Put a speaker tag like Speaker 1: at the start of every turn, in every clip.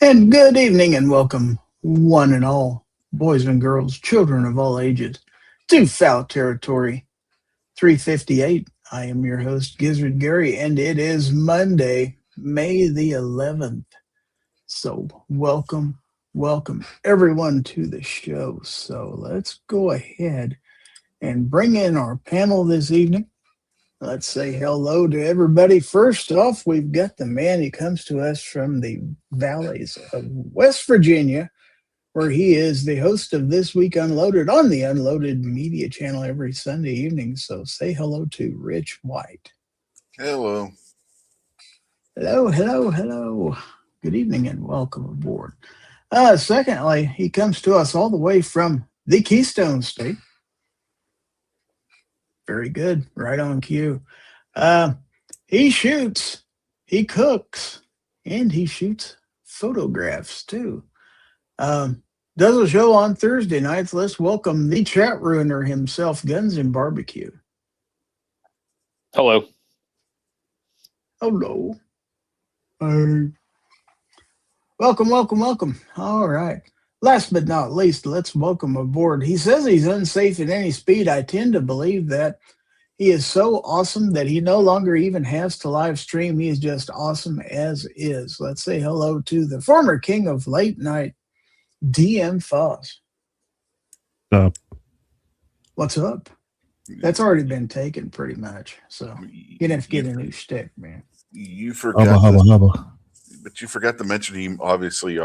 Speaker 1: And good evening and welcome, one and all, boys and girls, children of all ages, to Fowl Territory 358. I am your host, Gizzard Gary, and it is Monday, May the 11th. So, welcome everyone to the show. So, let's go ahead and bring in our panel this evening. Let's say hello to everybody. First off, we've got the man who comes to us from the valleys of West Virginia, where he is the host of This Week Unloaded on the Unloaded Media Channel every Sunday evening. So say hello to Rich White.
Speaker 2: Hello.
Speaker 1: Hello. Good evening and welcome aboard. Secondly, he comes to us all the way from the Keystone State. Very good. Right on cue. He shoots, he cooks, and he shoots photographs too. Does a show on Thursday nights. Let's welcome the chat ruiner himself, Guns and Barbecue.
Speaker 3: Hello.
Speaker 1: Hello. Welcome. All right. Last but not least, let's welcome aboard. He says he's unsafe at any speed. I tend to believe that. He is so awesome that he no longer even has to live stream. He is just awesome as is. Let's say hello to the former king of late night, DM Foss. What's up? That's already been taken pretty much. So you're going to have to get a new stick, man.
Speaker 2: You forgot.
Speaker 4: Hubba.
Speaker 2: But you forgot to mention he obviously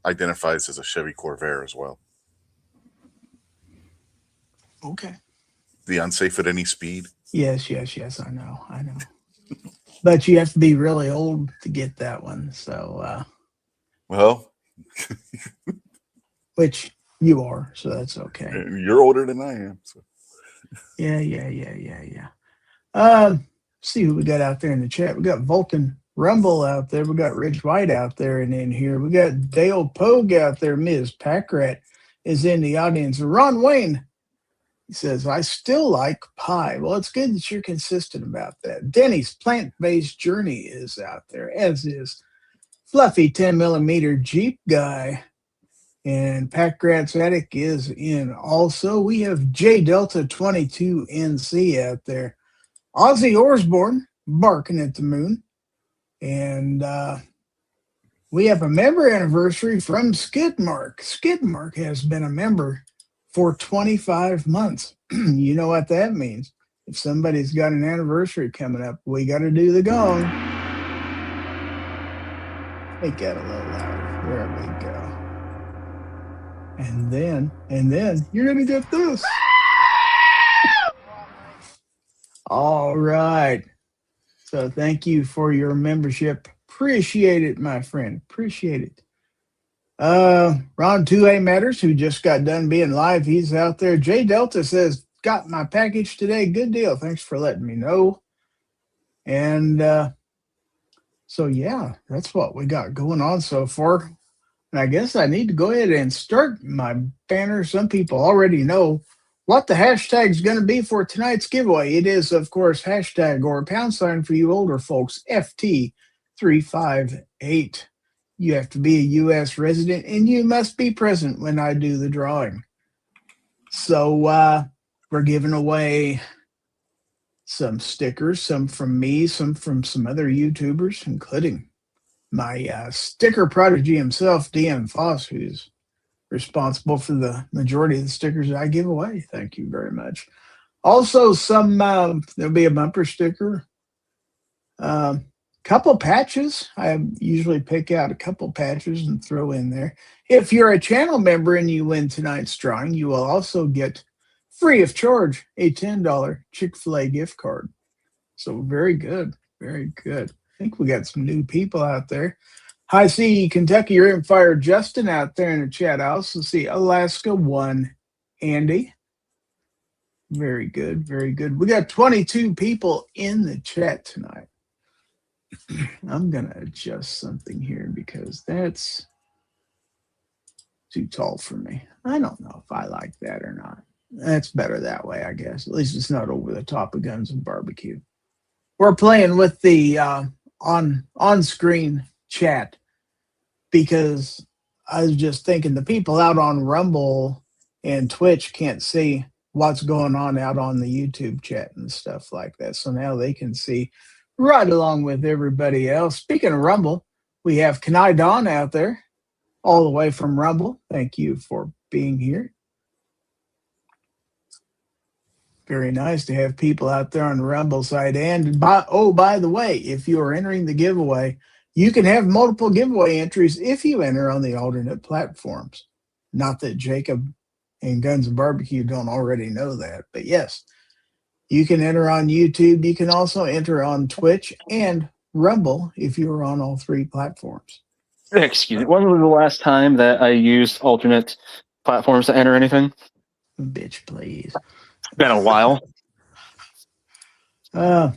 Speaker 2: identifies as a Chevy Corvair as well.
Speaker 1: Okay.
Speaker 2: The unsafe at any speed.
Speaker 1: Yes. I know. But you have to be really old to get that one. So,
Speaker 2: well,
Speaker 1: which you are, so that's okay.
Speaker 2: You're older than I am. So.
Speaker 1: Yeah. See who we got out there in the chat. We got Vulcan Rumble out there. We got Rich White out there and in here. We got Dale Pogue out there. Ms. Packrat is in the audience. Ron Wayne, he says, I still like pie. Well, it's good that you're consistent about that. Denny's Plant-Based Journey is out there, as is Fluffy 10mm Jeep Guy. And Packrat's Attic is in also. We have J Delta 22NC out there. Ozzy Osbourne barking at the moon. And we have a member anniversary from Skidmark. Skidmark has been a member for 25 months. You know what that means. If somebody's got an anniversary coming up, we got to do the gong. Make that a little louder. There we go. And then you're going to get this. All right. So thank you for your membership. Appreciate it, my friend. Appreciate it. Ron 2A Matters, who just got done being live, he's out there. J Delta says, got my package today. Good deal. Thanks for letting me know. And so, yeah, that's what we got going on so far. And I guess I need to go ahead and start my banner. Some people already know what the hashtag is going to be for tonight's giveaway. It is, of course, hashtag or # for you older folks, FT358. You have to be a U.S. resident, and you must be present when I do the drawing. So we're giving away some stickers, some from me, some from some other YouTubers, including my sticker prodigy himself, DM Foss, who's responsible for the majority of the stickers I give away. Thank you very much. Also, there'll be a bumper sticker, couple patches. I usually pick out a couple patches and throw in there. If you're a channel member and you win tonight's drawing, you will also get free of charge a $10 Chick-fil-A gift card. So very good. I think we got some new people out there. I see Kentucky Rimfire Justin out there in the chat. I also see Alaska 1 Andy. Very good. We got 22 people in the chat tonight. I'm going to adjust something here because that's too tall for me. I don't know if I like that or not. That's better that way, I guess. At least it's not over the top of Guns and Barbecue. We're playing with the on-screen chat because I was just thinking the people out on Rumble and Twitch can't see what's going on out on the YouTube chat and stuff like that. So now they can see right along with everybody else. Speaking of Rumble, we have Kenai Dawn out there all the way from Rumble. Thank you for being here. Very nice to have people out there on the Rumble side. And by the way, if you are entering the giveaway, you can have multiple giveaway entries if you enter on the alternate platforms. Not that Jacob and Guns and Barbecue don't already know that, but yes, you can enter on YouTube. You can also enter on Twitch and Rumble if you are on all three platforms.
Speaker 3: Excuse me. When was the last time that I used alternate platforms to enter anything?
Speaker 1: Bitch, please.
Speaker 3: It's been a while.
Speaker 1: But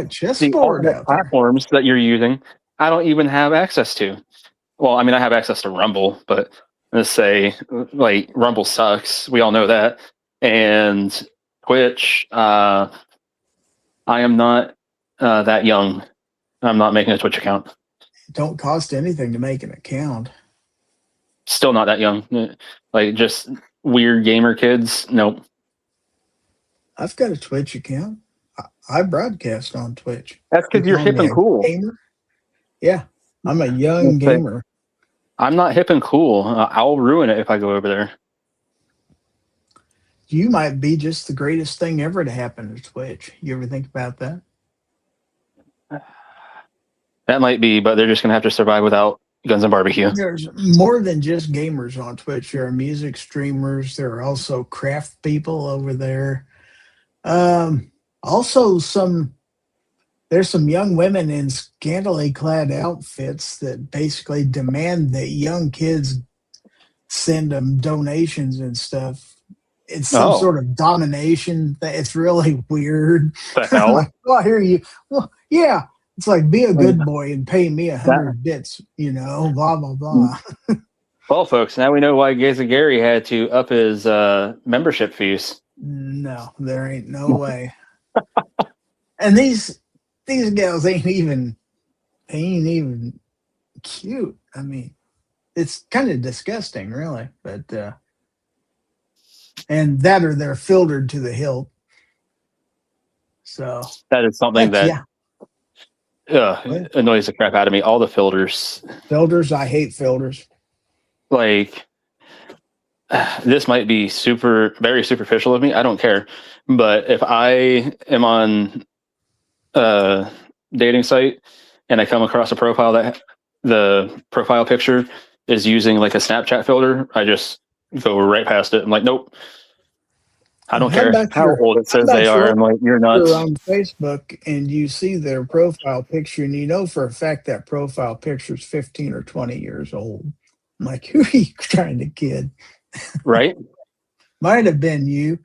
Speaker 1: chessboard
Speaker 3: the platforms that you're using, I don't even have access to. Well, I mean, I have access to Rumble, but let's say like Rumble sucks. We all know that. And Twitch, I am not that young. I'm not making a Twitch account.
Speaker 1: It don't cost anything to make an account.
Speaker 3: Still not that young. Like just weird gamer kids. Nope.
Speaker 1: I've got a Twitch account. I broadcast on Twitch.
Speaker 3: That's because you're hip and cool.
Speaker 1: Gamer. Yeah, I'm a young gamer.
Speaker 3: I'm not hip and cool. I'll ruin it if I go over there.
Speaker 1: You might be just the greatest thing ever to happen to Twitch. You ever think about that?
Speaker 3: That might be, but they're just going to have to survive without Guns and Barbecue.
Speaker 1: There's more than just gamers on Twitch. There are music streamers. There are also craft people over there. Also, there's some young women in scantily clad outfits that basically demand that young kids send them donations and stuff. It's some sort of domination. It's really weird.
Speaker 3: The hell?
Speaker 1: Like, oh, I hear you. Well, yeah. It's like, be a good boy and pay me 100 bits, blah, blah, blah.
Speaker 3: Well, folks, now we know why Gizzard Gary had to up his membership fees.
Speaker 1: No, there ain't no way. And these gals ain't even cute. I mean, it's kind of disgusting, really. But and that or they're filtered to the hilt. So
Speaker 3: that is something that annoys the crap out of me. All the filters.
Speaker 1: Filters, I hate filters.
Speaker 3: Like, this might be very superficial of me. I don't care. But if I am on a dating site and I come across a profile that the profile picture is using like a Snapchat filter, I just go right past it. I'm like, nope. I don't care how old it says they are. I'm like, you're nuts.
Speaker 1: You're on Facebook and you see their profile picture and you know for a fact that profile picture is 15 or 20 years old. I'm like, who are you trying to kid?
Speaker 3: Right?
Speaker 1: Might have been you.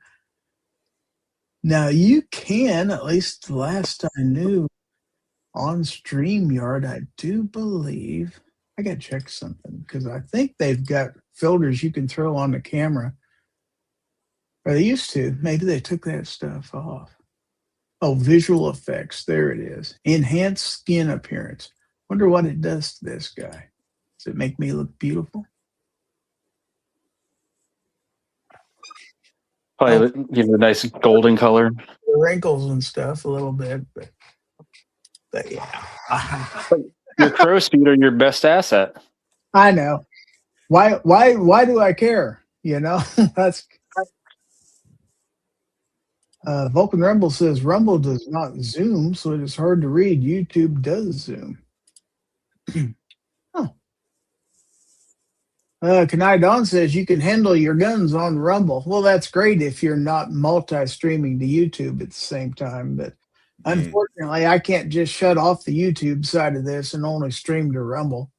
Speaker 1: Now you can, at least the last I knew, on StreamYard, I do believe, I got to check something because I think they've got filters you can throw on the camera. Or they used to. Maybe they took that stuff off. Oh, visual effects. There it is. Enhanced skin appearance. Wonder what it does to this guy. Does it make me look beautiful?
Speaker 3: Probably give it a nice golden color.
Speaker 1: The wrinkles and stuff a little bit, but yeah.
Speaker 3: Your crow's feet are your best asset.
Speaker 1: I know. Why do I care? That's Vulcan Rumble says Rumble does not zoom, so it is hard to read. YouTube does zoom. Kanai Don says you can handle your guns on Rumble. Well, that's great if you're not multi-streaming to YouTube at the same time. But unfortunately, I can't just shut off the YouTube side of this and only stream to Rumble.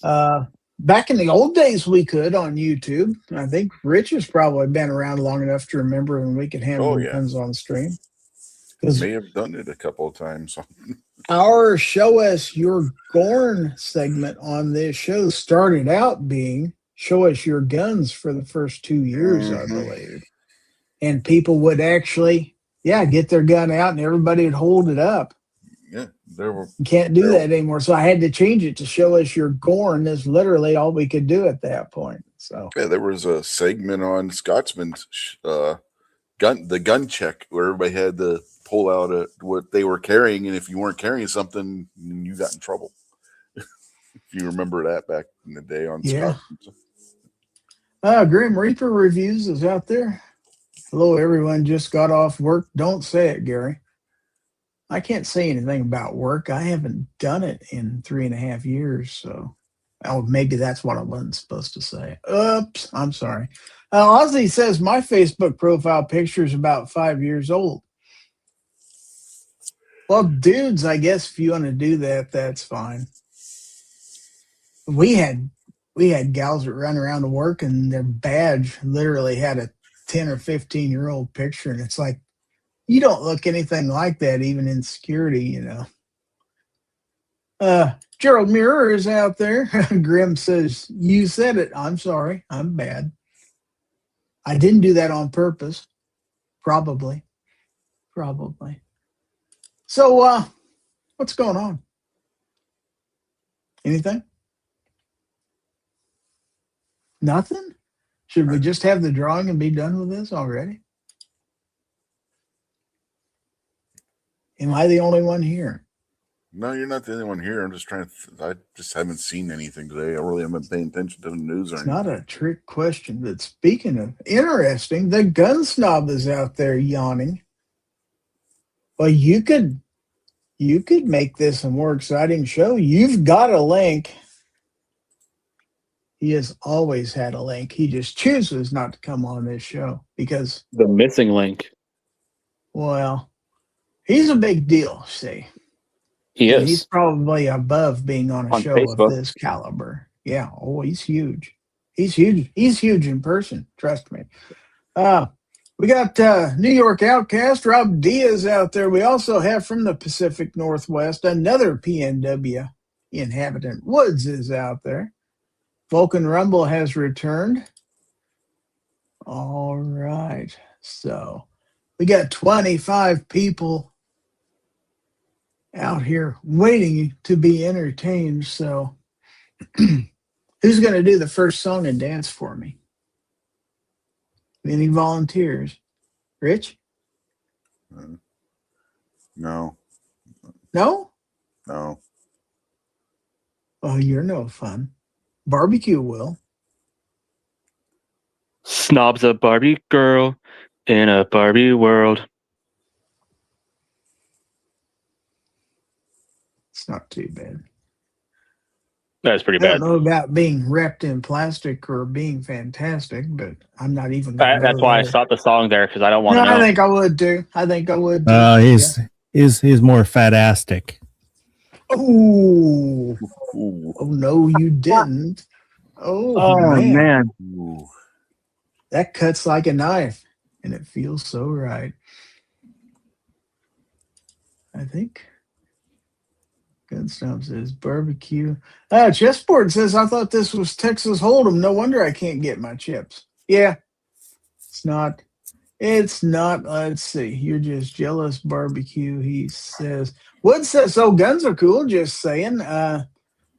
Speaker 1: Back in the old days, we could on YouTube. I think Rich has probably been around long enough to remember when we could handle guns on stream.
Speaker 2: May have done it a couple of times.
Speaker 1: Our Show Us Your GORN segment on this show started out being Show Us Your Guns for the first 2 years, I believe. And people would actually, get their gun out and everybody would hold it up.
Speaker 2: Yeah, there were.
Speaker 1: You can't do that anymore. So I had to change it to show us your GORN is literally all we could do at that point. So
Speaker 2: Yeah, there was a segment on Scotsman's gun check where everybody had to pull out what they were carrying, and if you weren't carrying something, you got in trouble. If you remember that back in the day on Scotsman's.
Speaker 1: Grim Reaper Reviews is out there. Hello, everyone. Just got off work. Don't say it, Gary. I can't say anything about work. I haven't done it in 3.5 years, so maybe that's what I wasn't supposed to say. Oops, I'm sorry. Ozzy says my Facebook profile picture is about 5 years old. Well, dudes, I guess if you want to do that, that's fine. We had gals that run around to work and their badge literally had a 10 or 15-year-old picture, and it's like, you don't look anything like that, even in security, you know. Gerald Muir is out there. Grim says, you said it. I'm sorry. I'm bad. I didn't do that on purpose. Probably. So, what's going on? Anything? Nothing? Should we just have the drawing and be done with this already? Am I the only one here?
Speaker 2: No, you're not the only one here. I'm just trying to. I just haven't seen anything today. I really haven't been paying attention to the news or anything.
Speaker 1: It's not a trick question. But speaking of interesting, the gun snob is out there yawning. Well, you could make this a more exciting show. You've got a link. He has always had a link. He just chooses not to come on this show because
Speaker 3: the missing link.
Speaker 1: Well, he's a big deal, see.
Speaker 3: He is.
Speaker 1: He's probably above being on a show
Speaker 3: Facebook.
Speaker 1: of this caliber. Yeah. Oh, he's huge. He's huge. He's huge in person. Trust me. We got New York Outcast, Rob Diaz out there. We also have from the Pacific Northwest, another PNW inhabitant. Woods is out there. Vulcan Rumble has returned. All right. So we got 25 people out here waiting to be entertained. So who's going to do the first song and dance for me? Any volunteers? Rich?
Speaker 2: No.
Speaker 1: No?
Speaker 2: No.
Speaker 1: Oh, you're no fun. Barbecue will.
Speaker 3: Snob's a Barbie girl in a Barbie world.
Speaker 1: It's not too bad.
Speaker 3: That's pretty
Speaker 1: I don't
Speaker 3: bad.
Speaker 1: know about being wrapped in plastic or being fantastic, but I'm not even.
Speaker 3: That's why I stopped the song there because I don't want to know.
Speaker 1: I think I would too.
Speaker 4: He's more fatastic.
Speaker 1: Oh,
Speaker 2: Ooh.
Speaker 1: oh no, you didn't. Oh
Speaker 3: man.
Speaker 2: Ooh.
Speaker 1: That cuts like a knife, and it feels so right. I think. Gunstomp says barbecue. Chessboard says, I thought this was Texas Hold'em. No wonder I can't get my chips. Yeah, it's not. It's not. Let's see. You're just jealous, barbecue. He says. Wood says, so guns are cool. Just saying.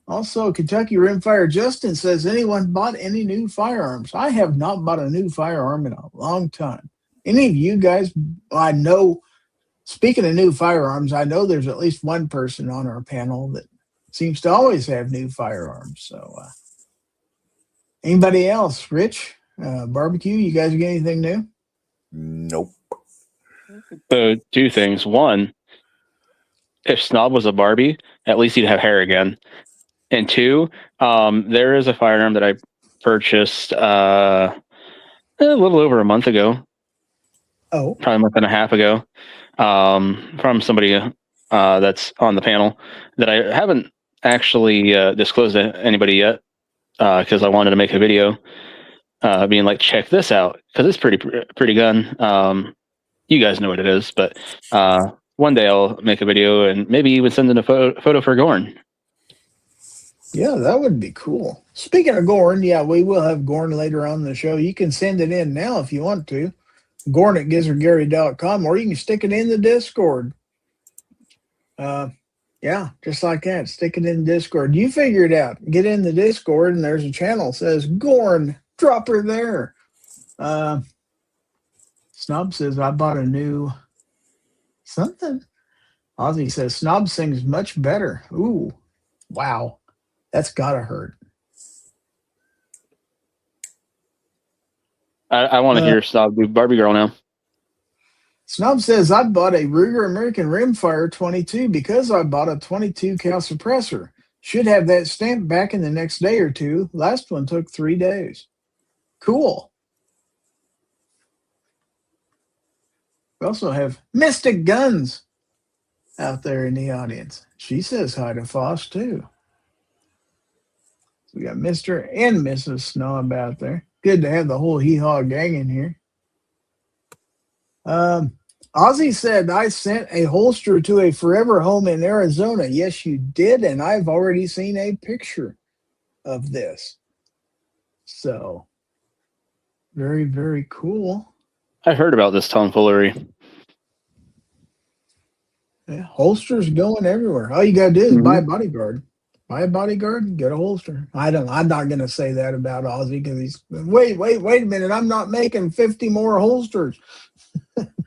Speaker 1: Also, Kentucky Rimfire Justin says, anyone bought any new firearms? I have not bought a new firearm in a long time. Any of you guys? I know. Speaking of new firearms, I know there's at least one person on our panel that seems to always have new firearms. So, anybody else? Rich, barbecue, you guys get anything new?
Speaker 2: Nope.
Speaker 3: So, two things. One, if Snob was a Barbie, at least he'd have hair again. And two, there is a firearm that I purchased a little over a month ago.
Speaker 1: Oh.
Speaker 3: Probably a month and a half ago. From somebody that's on the panel that I haven't actually disclosed to anybody yet because I wanted to make a video being like, check this out because it's pretty gun. You guys know what it is, but one day I'll make a video and maybe even send in a photo for GORN.
Speaker 1: Yeah, that would be cool. Speaking of GORN, yeah, we will have GORN later on in the show. You can send it in now if you want to. GORN at gizzardgary.com, or you can stick it in the Discord. Yeah, just like that. Stick it in Discord. You figure it out. Get in the Discord, and there's a channel that says GORN. Drop her there. Snob says, I bought a new something. Ozzy says, Snob sings much better. Ooh, wow. That's got to hurt.
Speaker 3: I want to hear Snob do Barbie Girl now.
Speaker 1: Snob says, I bought a Ruger American Rimfire 22 because I bought a 22 cal suppressor. Should have that stamped back in the next day or two. Last one took 3 days. Cool. We also have Mystic Guns out there in the audience. She says hi to Foss too. So we got Mr. and Mrs. Snob out there. Good to have the whole hee-haw gang in here. Ozzy said, I sent a holster to a forever home in Arizona. Yes, you did, and I've already seen a picture of this. So, very, very cool.
Speaker 3: I heard about this tomfoolery.
Speaker 1: Yeah, holsters going everywhere. All you got to do is buy a bodyguard. Buy a bodyguard, get a holster. I'm not going to say that about Ozzy because he's, wait a minute. I'm not making 50 more holsters.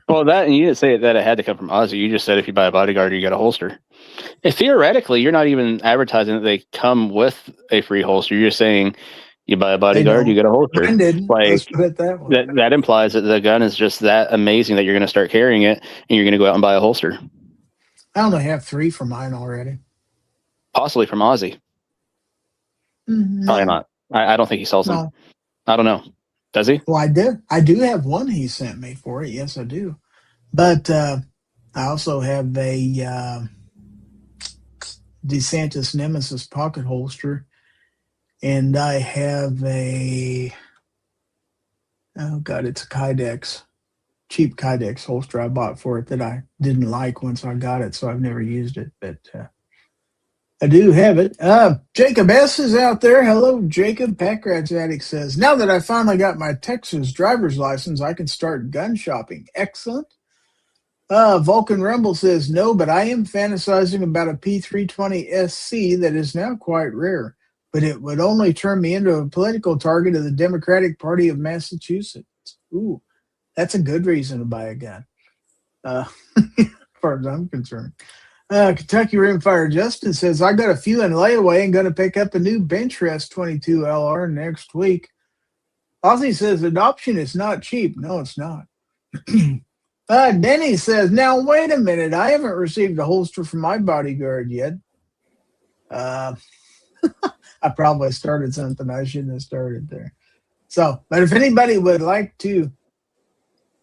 Speaker 3: Well, that, and you didn't say that it had to come from Ozzy. You just said if you buy a bodyguard, you get a holster. And theoretically, you're not even advertising that they come with a free holster. You're just saying you buy a bodyguard, you get a holster. Like,
Speaker 1: let's put it that way.
Speaker 3: That implies that the gun is just that amazing that you're going to start carrying it and you're going to go out and buy a holster.
Speaker 1: I only have 3 for mine already.
Speaker 3: Possibly from Ozzy.
Speaker 1: Mm-hmm.
Speaker 3: Probably not. I don't think he sells them.
Speaker 1: No.
Speaker 3: I don't know. Does he?
Speaker 1: Well, I do have one he sent me for it. Yes, I do. But I also have a DeSantis Nemesis pocket holster. And I have it's a Kydex, cheap Kydex holster I bought for it that I didn't like once I got it, so I've never used it. But I do have it. Jacob S. is out there. Hello, Jacob. Packrats Addict says, now that I finally got my Texas driver's license, I can start gun shopping. Excellent. Vulcan Rumble says, no, but I am fantasizing about a P320 SC that is now quite rare, but it would only turn me into a political target of the Democratic Party of Massachusetts. Ooh, that's a good reason to buy a gun, as far as I'm concerned. Kentucky Rimfire Justin says, I got a few in layaway and going to pick up a new bench rest 22 LR next week. Ozzy says, adoption is not cheap. No, it's not. Denny says, now, wait a minute. I haven't received a holster from my bodyguard yet. I probably started something I shouldn't have started there. So, but if anybody would like to,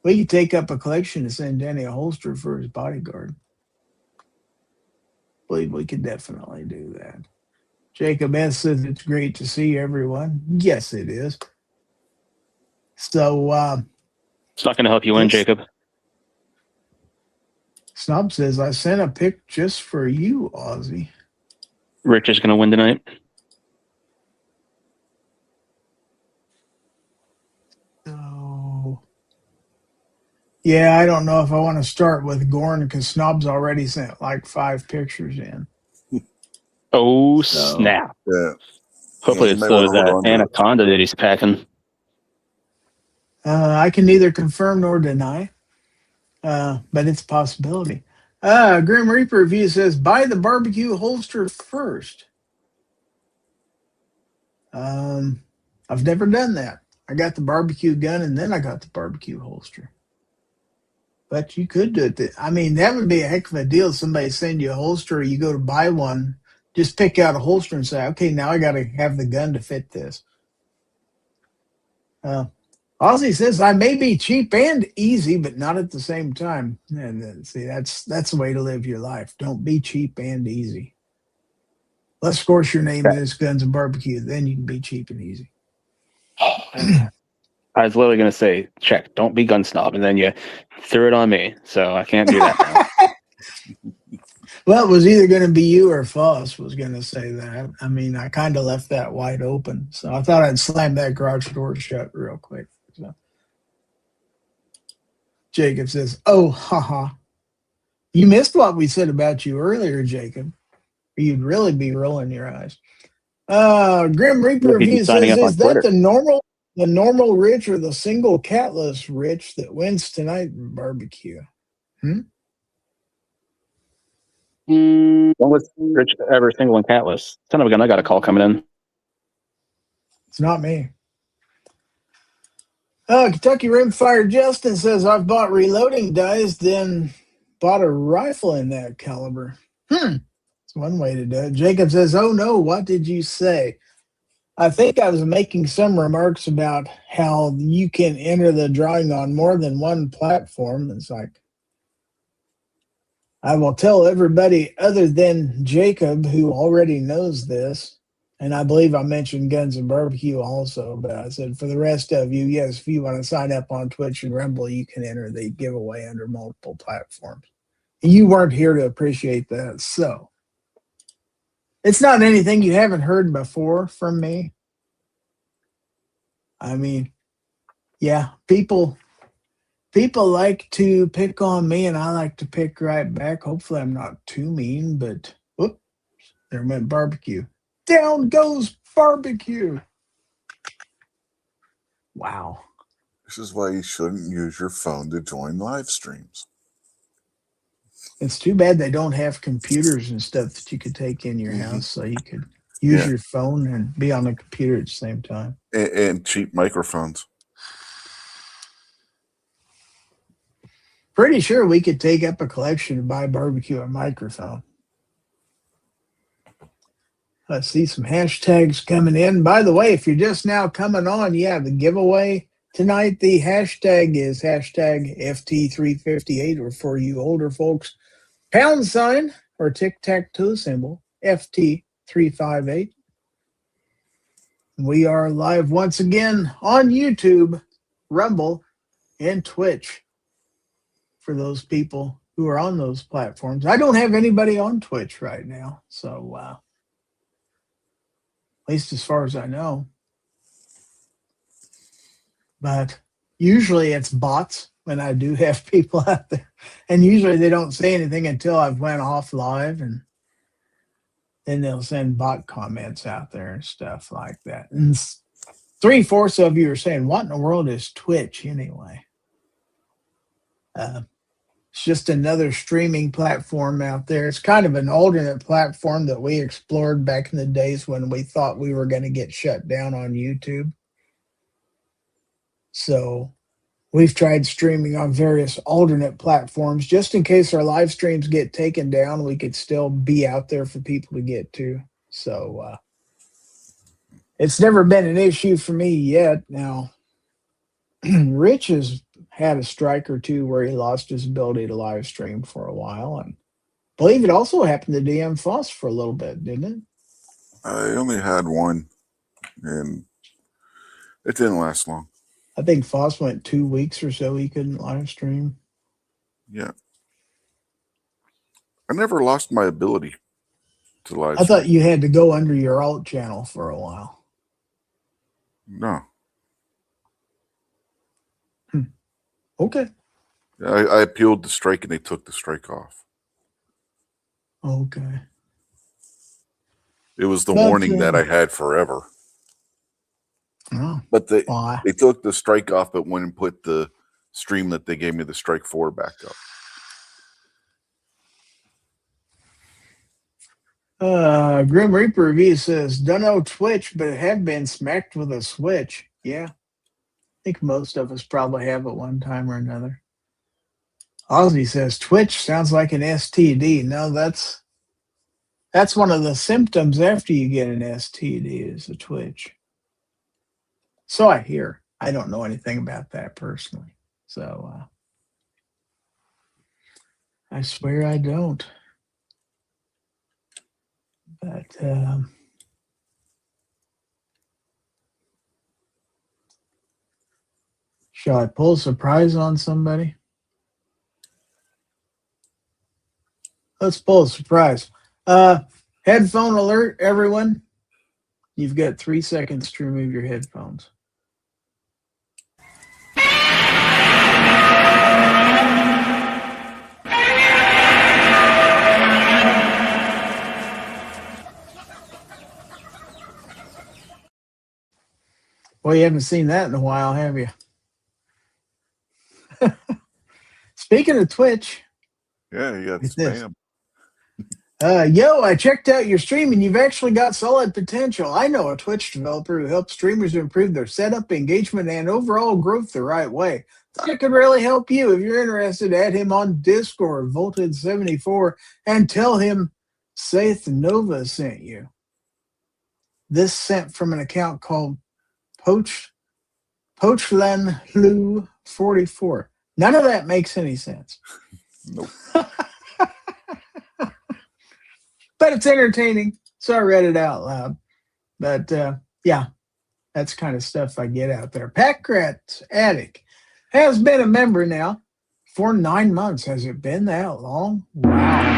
Speaker 1: we could take up a collection to send Denny a holster for his bodyguard. I believe we could definitely do that. Jacob S. says, it's great to see everyone. Yes, it is. So,
Speaker 3: it's not going to help you win, Jacob.
Speaker 1: Snob says, I sent a pic just for you, Ozzy.
Speaker 3: Rich is going to win tonight.
Speaker 1: So, yeah, I don't know if I want to start with Gorn because Snob's already sent like 5 pictures in.
Speaker 3: Oh, snap.
Speaker 2: Yeah.
Speaker 3: Hopefully it's that anaconda that he's packing.
Speaker 1: I can neither confirm nor deny, but it's a possibility. Grim Reaper Review says, buy the barbecue holster first. I've never done that. I got the barbecue gun and then I got the barbecue holster. But you could do it. I mean, that would be a heck of a deal. Somebody send you a holster, or you go to buy one, just pick out a holster and say, okay, now I got to have the gun to fit this. Ozzy says, I may be cheap and easy, but not at the same time. And then, see, that's the way to live your life. Don't be cheap and easy. Let's force your name in this Guns and Barbecue. Then you can be cheap and easy.
Speaker 3: I was literally going to say, check, don't be gun snob. And then you threw it on me. So I can't do that now.
Speaker 1: Well, it was either going to be you or Foss was going to say that. I mean, I kind of left that wide open. So I thought I'd slam that garage door shut real quick. So. Jacob says, oh, haha. You missed what we said about you earlier, Jacob. you'd really be rolling your eyes. Grim Reaper
Speaker 3: Look, he'd be
Speaker 1: Review
Speaker 3: signing
Speaker 1: says,
Speaker 3: up on
Speaker 1: is that
Speaker 3: Twitter.
Speaker 1: the normal rich or the single catless rich that wins tonight in barbecue?
Speaker 3: When was Rich ever single and catless? Son of a gun, I got a call coming in.
Speaker 1: It's not me. Kentucky Rimfire Justin says, I've bought reloading dice, then bought a rifle in that caliber. It's one way to do it. Jacob says, oh no, what did you say? I think I was making some remarks about how you can enter the drawing on more than one platform. It's like, I will tell everybody other than Jacob who already knows this, and I believe I mentioned Guns and Barbecue also, but I said for the rest of you, yes, if you want to sign up on Twitch and Rumble, you can enter the giveaway under multiple platforms. You weren't here to appreciate that, so it's not anything you haven't heard before from me. I mean, yeah, people like to pick on me, and I like to pick right back. Hopefully I'm not too mean, but whoops, there went barbecue. Down goes barbecue. Wow.
Speaker 2: This is why you shouldn't use your phone to join live streams.
Speaker 1: It's too bad they don't have computers and stuff that you could take in your house so you could use your phone and be on the computer at the same time.
Speaker 2: And cheap microphones.
Speaker 1: Pretty sure we could take up a collection and buy barbecue and microphone. I see some hashtags coming in. By the way, if you're just now coming on, the giveaway tonight, the hashtag is hashtag FT358, or for you older folks, # or tic-tac-toe symbol, FT358. We are live once again on YouTube, Rumble, and Twitch. For those people who are on those platforms. I don't have anybody on Twitch right now, so at least as far as I know. But usually it's bots when I do have people out there. And usually they don't say anything until I've went off live, and then they'll send bot comments out there and stuff like that. And 3/4 of you are saying, what in the world is Twitch anyway? It's just another streaming platform out there. It's kind of an alternate platform that we explored back in the days when we thought we were going to get shut down on YouTube. So we've tried streaming on various alternate platforms just in case our live streams get taken down. We could still be out there for people to get to. So it's never been an issue for me yet. Now, Rich has had a strike or two where he lost his ability to live stream for a while, and I believe it also happened to DM Foss for a little bit, didn't it?
Speaker 2: I only had one, and it didn't last long.
Speaker 1: I think Foss went 2 weeks or so he couldn't live stream.
Speaker 2: Yeah. I never lost my ability to live
Speaker 1: I
Speaker 2: stream.
Speaker 1: thought you had to go under your alt channel for a while.
Speaker 2: No.
Speaker 1: Okay.
Speaker 2: I appealed the strike, and they took the strike off.
Speaker 1: Okay.
Speaker 2: It was the warning that I had forever.
Speaker 1: Oh,
Speaker 2: But they
Speaker 1: why?
Speaker 2: took the strike off, but wouldn't put the stream that they gave me the strike for back up.
Speaker 1: Grim Reaper Review says, don't know Twitch, but have been smacked with a switch. Yeah. I think most of us probably have at one time or another. Ozzy says, Twitch sounds like an STD. No, that's one of the symptoms after you get an STD is a twitch. So I hear. I don't know anything about that personally. So I swear I don't. But shall I pull a surprise on somebody? Let's pull a surprise. Headphone alert, everyone. You've got 3 seconds to remove your headphones. Well, you haven't seen that in a while, have you? Speaking of Twitch,
Speaker 2: Yeah, you got
Speaker 1: look at this.
Speaker 2: spam.
Speaker 1: I checked out your stream and you've actually got solid potential. I know a Twitch developer who helps streamers improve their setup, engagement, and overall growth the right way. Thought it could really help you. If you're interested, add him on Discord, Voltage74, and tell him Saith Nova sent you. This sent from an account called Poachlanlu44. None of that makes any sense.
Speaker 2: Nope.
Speaker 1: But it's entertaining, so I read it out loud. But yeah, that's kind of stuff I get out there. Packrat's Attic has been a member now for 9 months. Has it been that long? Wow.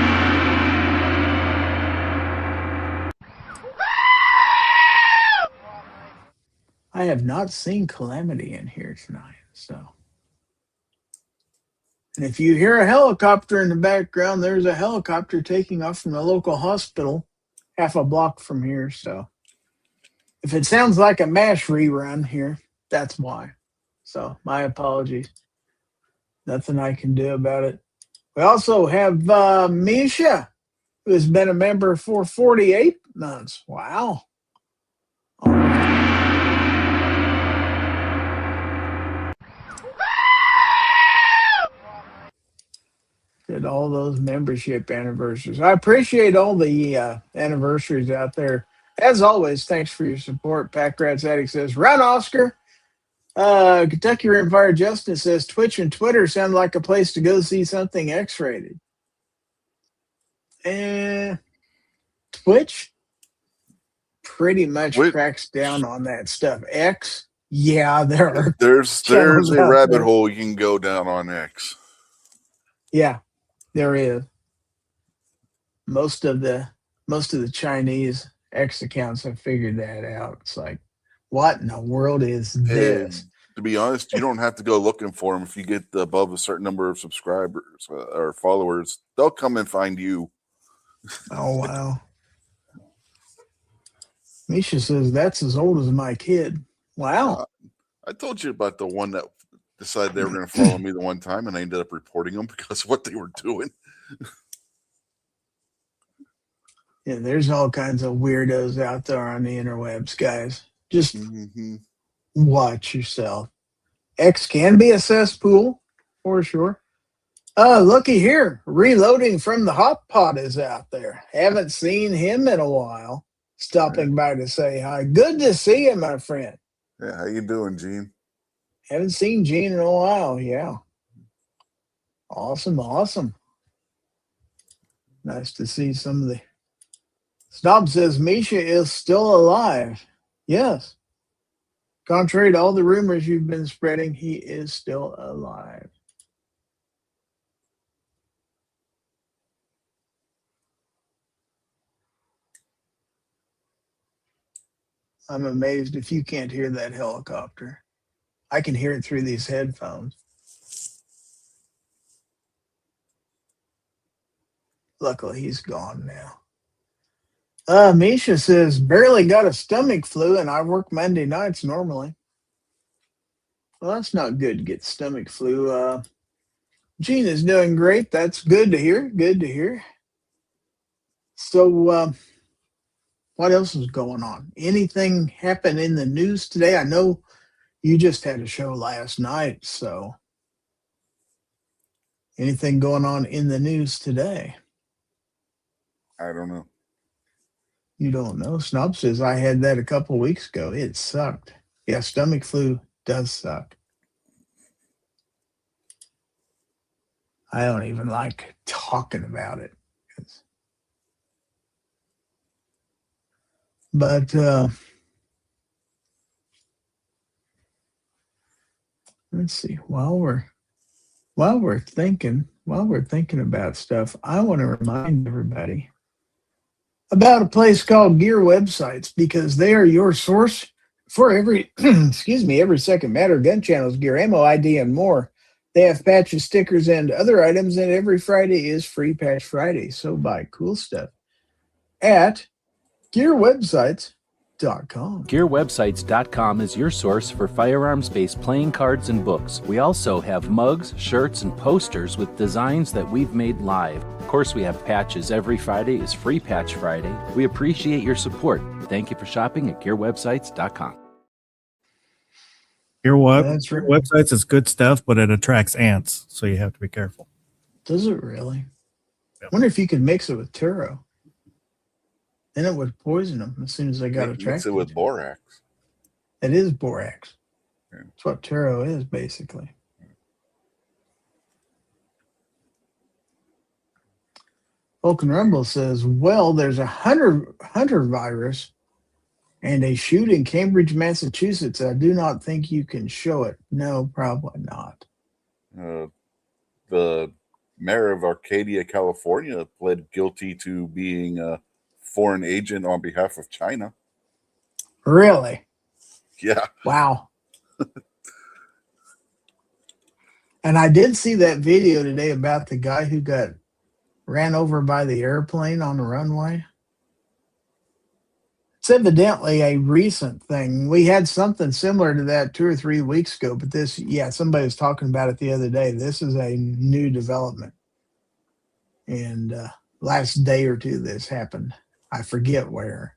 Speaker 1: I have not seen Calamity in here tonight, so. And if you hear a helicopter in the background, there's a helicopter taking off from the local hospital half a block from here. So if it sounds like a MASH rerun here, that's why. So my apologies. Nothing I can do about it. We also have Misha, who has been a member for 48 months. Wow. All right. Did all those membership anniversaries. I appreciate all the anniversaries out there. As always, thanks for your support. Packrat's Attic says, run, Oscar. Kentucky Rimfire Justice says, Twitch and Twitter sound like a place to go see something X-rated. And Twitch pretty much cracks down on that stuff. X, yeah,
Speaker 2: There's a rabbit hole you can go down on X.
Speaker 1: Yeah. There is. Most of the Chinese X accounts have figured that out. It's like, what in the world is this?
Speaker 2: And to be honest, you don't have to go looking for them. If you get above a certain number of subscribers or followers, they'll come and find you.
Speaker 1: Oh, wow. Misha says, that's as old as my kid. Wow.
Speaker 2: I told you about the one that decided they were going to follow me the one time, and I ended up reporting them because of what they were doing.
Speaker 1: Yeah, there's all kinds of weirdos out there on the interwebs, guys. Just watch yourself. X can be a cesspool, for sure. Looky here. Reloading from the hot pot is out there. Haven't seen him in a while. Stopping by to say hi. Good to see you, my friend.
Speaker 2: Yeah, how you doing, Gene?
Speaker 1: Haven't seen Gene in a while. Yeah. Awesome. Nice to see some of the... Snob says Misha is still alive. Yes. Contrary to all the rumors you've been spreading, he is still alive. I'm amazed if you can't hear that helicopter. I can hear it through these headphones. Luckily, he's gone now. Misha says, barely got a stomach flu, and I work Monday nights normally. Well, that's not good to get stomach flu. Gene is doing great. That's good to hear. Good to hear. So, what else is going on? Anything happen in the news today? I know you just had a show last night, so anything going on in the news today?
Speaker 2: I don't know.
Speaker 1: You don't know? Snob says, I had that a couple weeks ago. It sucked. Yeah, stomach flu does suck. I don't even like talking about it. But let's see. While we're thinking about stuff, I want to remind everybody about a place called Gear Websites, because they are your source for every every second matter, gun channels, gear, ammo, ID, and more. They have patches, stickers, and other items, and every Friday is Free Patch Friday. So buy cool stuff at Gear Websites
Speaker 5: GearWebsites.com is your source for firearms-based playing cards and books. We also have mugs, shirts, and posters with designs that we've made live. Of course, we have patches. Every Friday is Free Patch Friday. We appreciate your support. Thank you for shopping at GearWebsites.com.
Speaker 1: That's right.
Speaker 4: Websites is good stuff, but it attracts ants, so you have to be careful.
Speaker 1: Does it really?
Speaker 4: Yep.
Speaker 1: Wonder if you could mix it with Turo. Then it would poison them as soon as they got attracted.
Speaker 2: Mix it with borax.
Speaker 1: It is borax.
Speaker 2: Yeah.
Speaker 1: That's what Turo is, basically. Vulcan Rumble says, well, there's a hunter virus and a shoot in Cambridge, Massachusetts. I do not think you can show it. No, probably not.
Speaker 2: The mayor of Arcadia, California, pled guilty to being a foreign agent on behalf of China.
Speaker 1: Really?
Speaker 2: Yeah.
Speaker 1: Wow. And I did see that video today about the guy who got ran over by the airplane on the runway. It's evidently a recent thing. We had something similar to that 2 or 3 weeks ago, but this, somebody was talking about it the other day. This is a new development. And last day or two, this happened. I forget where.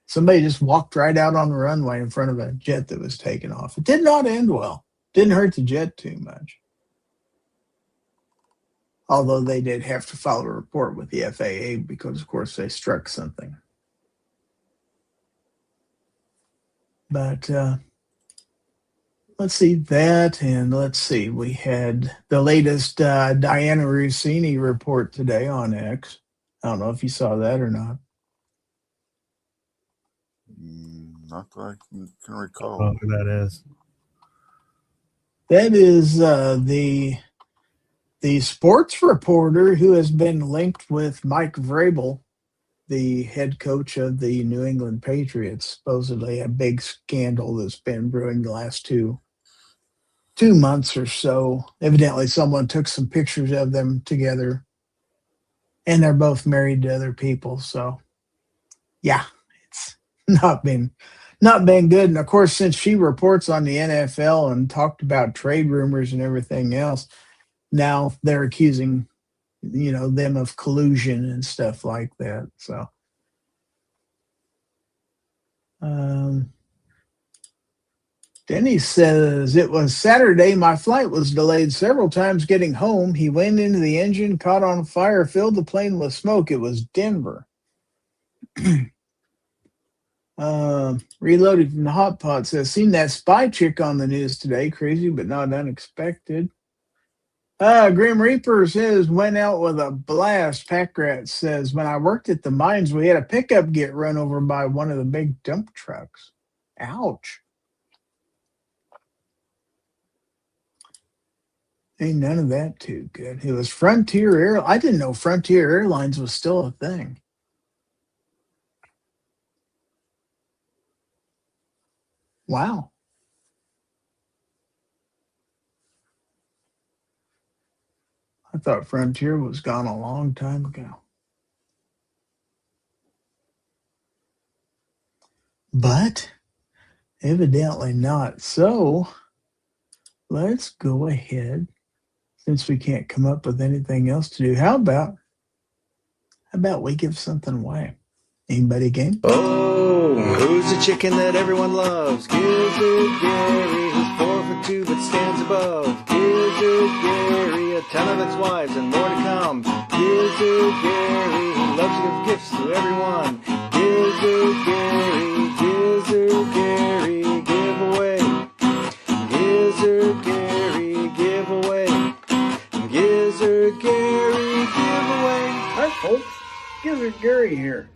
Speaker 1: Somebody just walked right out on the runway in front of a jet that was taking off. It did not end well. Didn't hurt the jet too much. Although they did have to file a report with the FAA because, of course, they struck something. But let's see that, and let's see. We had the latest Diana Rossini report today on X. I don't know if you saw that or not.
Speaker 2: Not that I can
Speaker 4: I
Speaker 2: recall.
Speaker 4: don't know who that is.
Speaker 1: That is the sports reporter who has been linked with Mike Vrabel, the head coach of the New England Patriots. Supposedly a big scandal that's been brewing the last two months or so. Evidently someone took some pictures of them together, and they're both married to other people. So yeah, it's not been good. And of course, since she reports on the NFL and talked about trade rumors and everything else, now they're accusing, them of collusion and stuff like that. So, Denny says, it was Saturday. My flight was delayed several times getting home. He went into the engine, caught on fire, filled the plane with smoke. It was Denver. Reloaded from the hot pot says, seen that spy chick on the news today. Crazy, but not unexpected. Grim Reaper says, went out with a blast. Pack Rat says, when I worked at the mines, we had a pickup get run over by one of the big dump trucks. Ouch. Ain't none of that too good. It was Frontier Air. I didn't know Frontier Airlines was still a thing. Wow. I thought Frontier was gone a long time ago. But evidently not. So let's go ahead, since we can't come up with anything else to do. How about we give something away? Anybody game?
Speaker 6: Oh, who's the chicken that everyone loves? Gizzard Gary, who's 4'2" but stands above. Gizzard Gary, a ton of ex-wives and more to come. Gizzard Gary, who loves to give gifts to everyone. Gizzard Gary, giveaway. Gizzard Gary, giveaway. Gizzard Gary, giveaway.
Speaker 1: Hi, folks. Gizzard Gary here.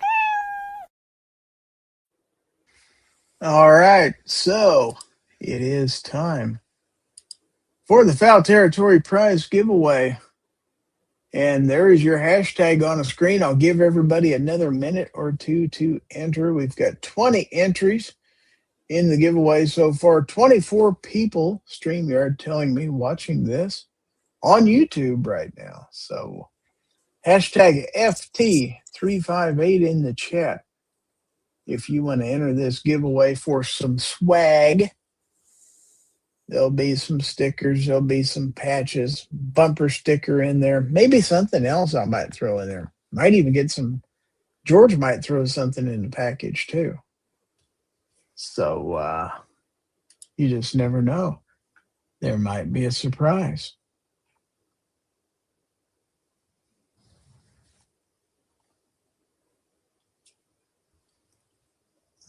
Speaker 1: All right, so it is time for the Fowl Territory prize giveaway. And there is your hashtag on the screen. I'll give everybody another minute or two to enter. We've got 20 entries in the giveaway so far. 24 people, StreamYard telling me, watching this on YouTube right now. So hashtag FT358 in the chat. if you want to enter this giveaway for some swag. There'll be some stickers. There'll be some patches, bumper sticker in there. Maybe something else I might throw in there. Might even get some. George might throw something in the package too. So you just never know. There might be a surprise.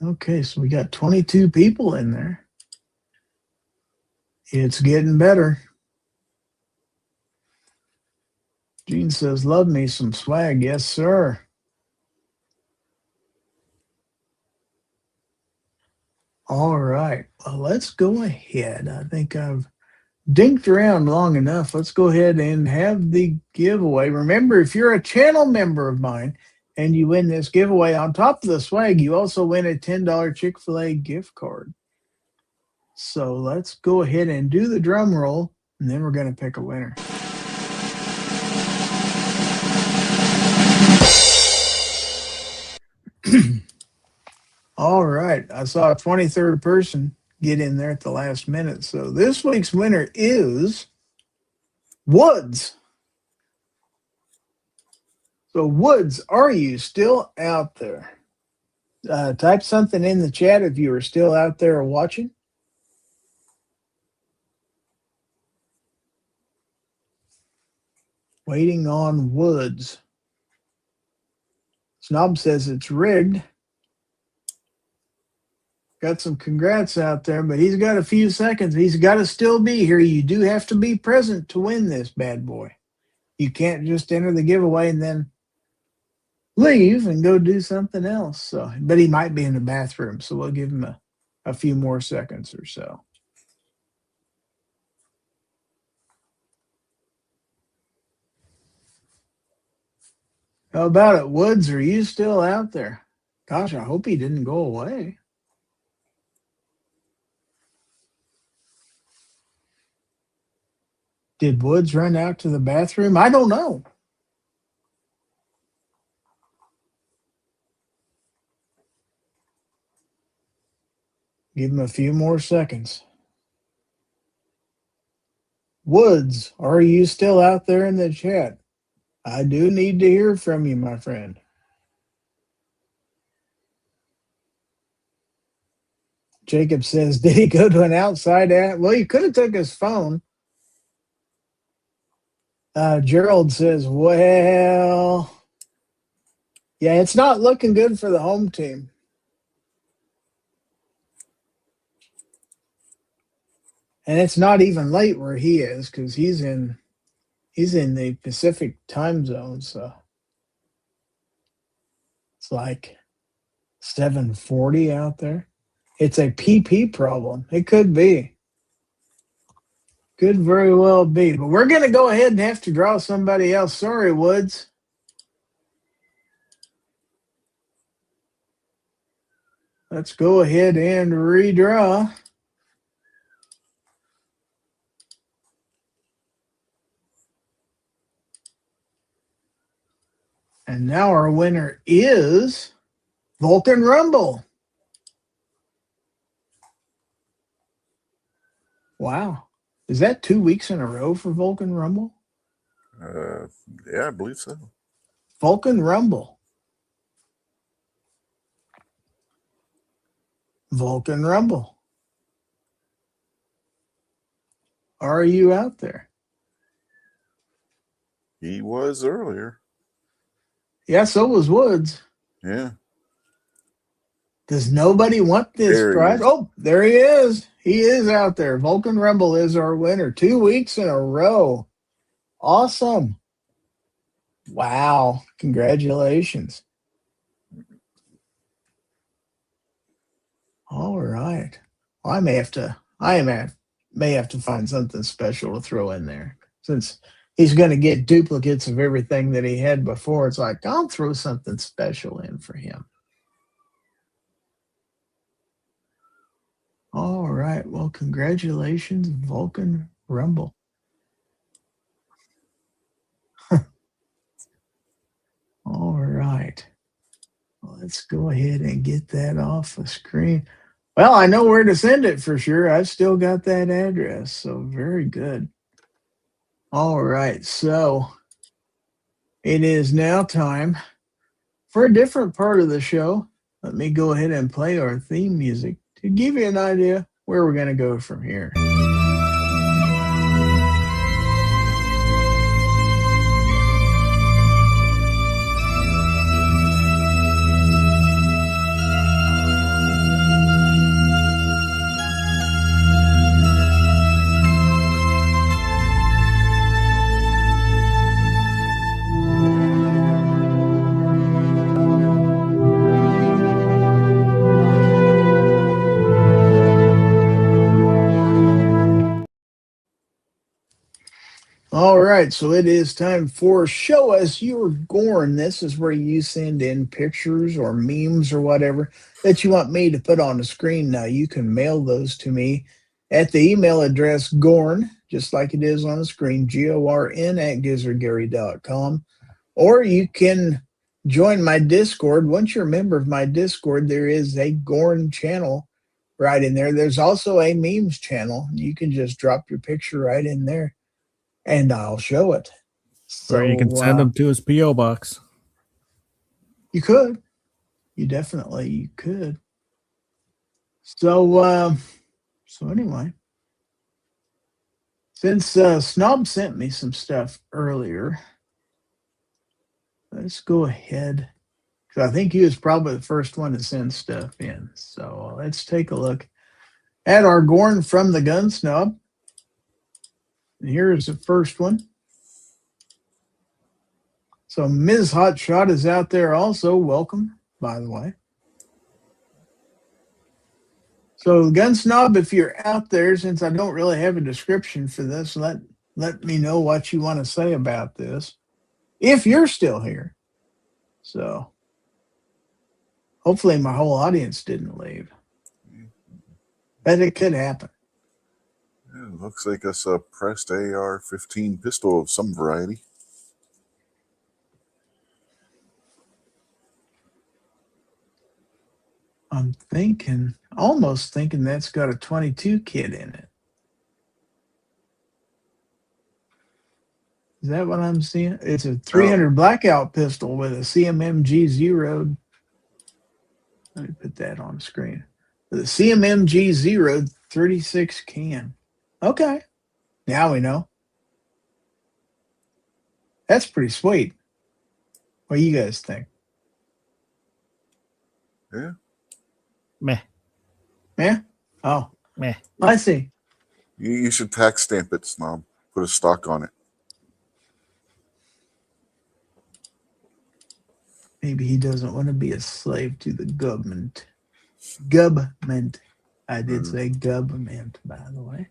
Speaker 1: Okay, so we got 22 people in there. It's getting better. Gene says, love me some swag. Yes, sir. All right. Well, let's go ahead. I think I've dinked around long enough. Let's go ahead and have the giveaway. Remember, if you're a channel member of mine and you win this giveaway, on top of the swag, you also win a $10 Chick-fil-A gift card. So let's go ahead and do the drum roll, and then we're going to pick a winner. All right. I saw a 23rd person get in there at the last minute. So this week's winner is Woods. So Woods, are you still out there? Type something in the chat if you are still out there watching. Waiting on Woods. Snob says it's rigged. Got some congrats out there, but he's got a few seconds. He's got to still be here. You do have to be present to win this bad boy. You can't just enter the giveaway and then leave and go do something else. So, but he might be in the bathroom, so we'll give him a few more seconds or so. How about it, Woods? Are you still out there? Gosh, I hope he didn't go away. Did Woods run out to the bathroom? I don't know. Give him a few more seconds. Woods, are you still out there in the chat? I do need to hear from you, my friend. Jacob says, did he go to an outside app? Well, he could have took his phone. Gerald says, well, yeah, it's not looking good for the home team. And it's not even late where he is because he's in the Pacific time zone, so it's like 7:40 out there. It's a PP problem. It could be. Could very well be. But we're going to go ahead and have to draw somebody else. Sorry, Woods. Let's go ahead and redraw. And now our winner is Vulcan Rumble. Wow. Is that 2 weeks in a row for Vulcan Rumble?
Speaker 2: Yeah, I believe so.
Speaker 1: Vulcan Rumble. Vulcan Rumble. Are you out there?
Speaker 2: He was earlier.
Speaker 1: Yeah, so was Woods.
Speaker 2: Yeah.
Speaker 1: Does nobody want this prize? Oh, there he is. He is out there. Vulcan Rumble is our winner. 2 weeks in a row. Awesome. Wow. Congratulations. All right. Well, I may have to find something special to throw in there. Since he's going to get duplicates of everything that he had before, it's like, I'll throw something special in for him. All right. Well, congratulations, Vulcan Rumble. All right. let's go ahead and get that off the screen. Well, I know where to send it for sure. I've still got that address, so very good. All right, so it is now time for a different part of the show. Let me go ahead and play our theme music to give you an idea where we're going to go from here. All right, so it is time for Show Us Your GORN. This is where you send in pictures or memes or whatever that you want me to put on the screen. Now, you can mail those to me at the email address GORN, just like it is on the screen, GORN at gizzardgary.com. Or you can join my Discord. Once you're a member of my Discord, there is a GORN channel right in there. There's also a memes channel. You can just drop your picture right in there, and I'll show it.
Speaker 4: Or you can send them to his P.O. box.
Speaker 1: You could. You could. So anyway, since Snob sent me some stuff earlier, let's go ahead, because I think he was probably the first one to send stuff in. So let's take a look at our GORN from the Gun Snob. And here's the first one. So Ms. Hotshot is out there also. Welcome, by the way. So Gun Snob, if you're out there, since I don't really have a description for this, let me know what you want to say about this, if you're still here. So hopefully my whole audience didn't leave. But it could happen.
Speaker 2: It looks like it's a pressed AR-15 pistol of some variety.
Speaker 1: I'm almost thinking that's got a 22 kit in it. Is that what I'm seeing? It's a 300 blackout pistol with a CMMG zeroed. Let me put that on the screen. With a CMMG zeroed 36 can. Okay. Now we know. That's pretty sweet. What do you guys think?
Speaker 2: Yeah.
Speaker 4: Meh.
Speaker 1: Yeah? Oh.
Speaker 4: Meh.
Speaker 1: I see.
Speaker 2: You should tax stamp it, Snob. Put a stock on it.
Speaker 1: Maybe he doesn't want to be a slave to the government. Government. I did say government, by the way.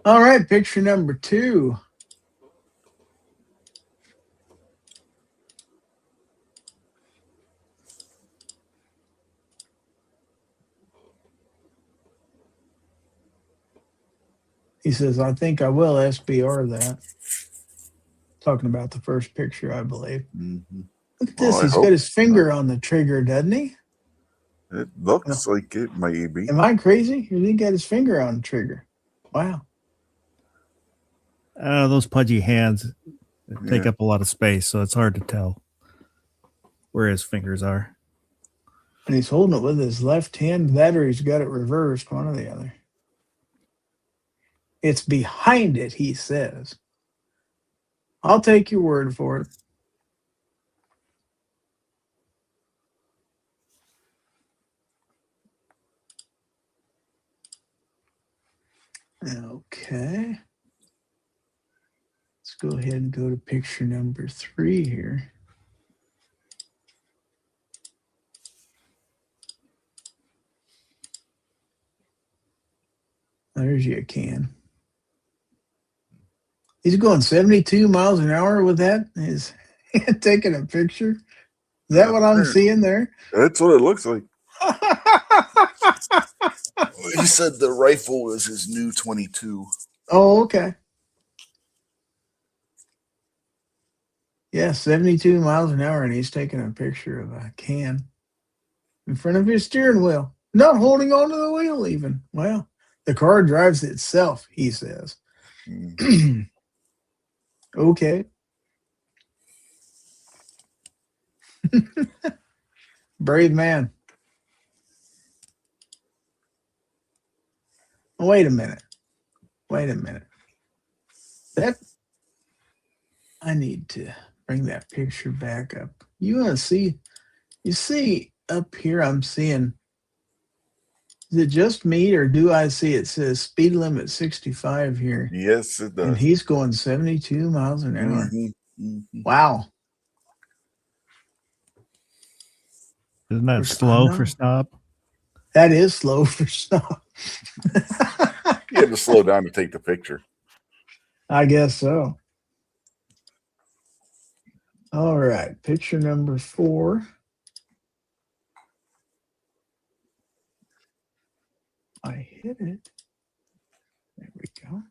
Speaker 1: All right, picture number 2. He says, I think I will SBR that. Talking about the first picture, I believe.
Speaker 2: Mm-hmm.
Speaker 1: Look at this. He's got his finger on the trigger, doesn't he?
Speaker 2: It looks like it might be.
Speaker 1: Am I crazy? He got his finger on the trigger. Wow.
Speaker 4: Those pudgy hands take up a lot of space, so it's hard to tell where his fingers are.
Speaker 1: And he's holding it with his left hand. That or he's got it reversed, one or the other. It's behind it, he says. I'll take your word for it. Okay. Let's go ahead and go to picture number 3 here. There's your can. He's going 72 miles an hour with that. He's taking a picture. Is that what I'm seeing there?
Speaker 2: That's what it looks like. He said the rifle was his new 22.
Speaker 1: Oh, okay. Yeah, 72 miles an hour, and he's taking a picture of a can. in front of his steering wheel, not holding onto the wheel even. Well, the car drives itself, he says. Okay. Brave man. Wait a minute. That I need to bring that picture back up. You want to see? You see up here, I'm seeing, is it just me or do I see it says speed limit 65 here?
Speaker 2: Yes, it does.
Speaker 1: And he's going 72 miles an hour.
Speaker 2: Mm-hmm.
Speaker 1: Wow.
Speaker 4: Isn't that
Speaker 1: For
Speaker 4: slow
Speaker 1: Snob?
Speaker 4: for Snob?
Speaker 1: That is slow for Snob.
Speaker 2: You had to slow down to take the picture.
Speaker 1: I guess so. All right. Picture number 4. I hit it. There we go.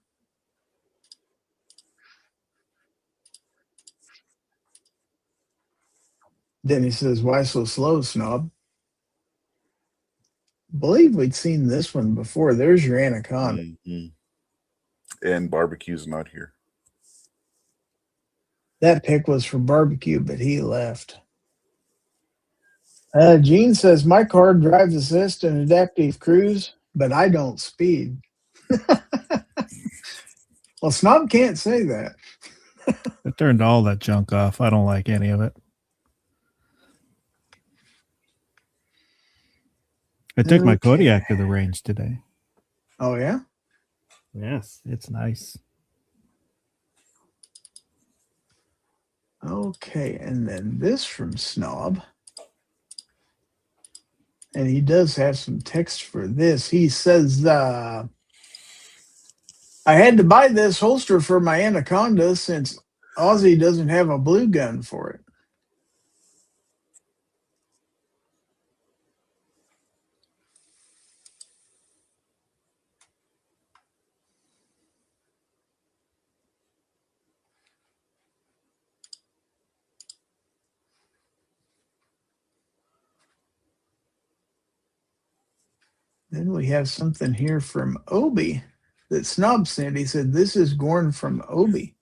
Speaker 1: Then he says, "Why so slow, Snob?" Believe we'd seen this one before. There's your anaconda.
Speaker 2: Mm-hmm. And barbecue's not here.
Speaker 1: That pick was for barbecue, but he left. Gene says, "My car drives assist and adaptive cruise, but I don't speed." Well, Snob can't say that.
Speaker 4: I turned all that junk off. I don't like any of it. I took my
Speaker 1: Okay.
Speaker 4: Kodiak to the range today.
Speaker 1: Oh, yeah?
Speaker 4: Yes, it's nice.
Speaker 1: Okay, and then this from Snob. And he does have some text for this. He says, "I had to buy this holster for my anaconda since Aussie doesn't have a blue gun for it." Then we have something here from Obi that Snob sent. He said, "This is GORN from Obi."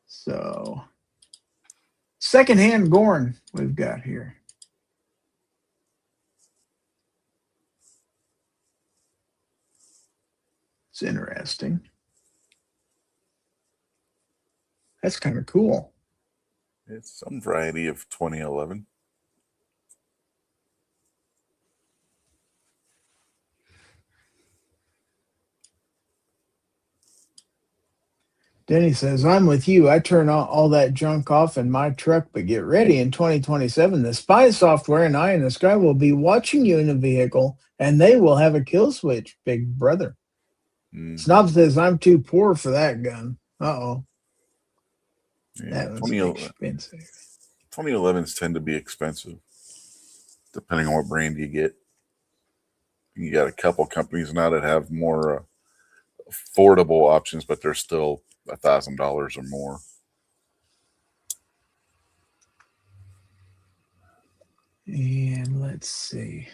Speaker 1: So, secondhand GORN we've got here. It's interesting. That's kind of cool.
Speaker 2: It's some variety of 2011.
Speaker 1: Denny says, "I'm with you. I turn all that junk off in my truck, but get ready. In 2027, the spy software and eye in the sky will be watching you in the vehicle, and they will have a kill switch, big brother." Snob says, "I'm too poor for that gun." Uh-oh.
Speaker 2: Yeah,
Speaker 1: That was expensive.
Speaker 2: 2011s tend to be expensive, depending on what brand you get. You got a couple companies now that have more affordable options, but they're still $1,000 or more.
Speaker 1: And let's see.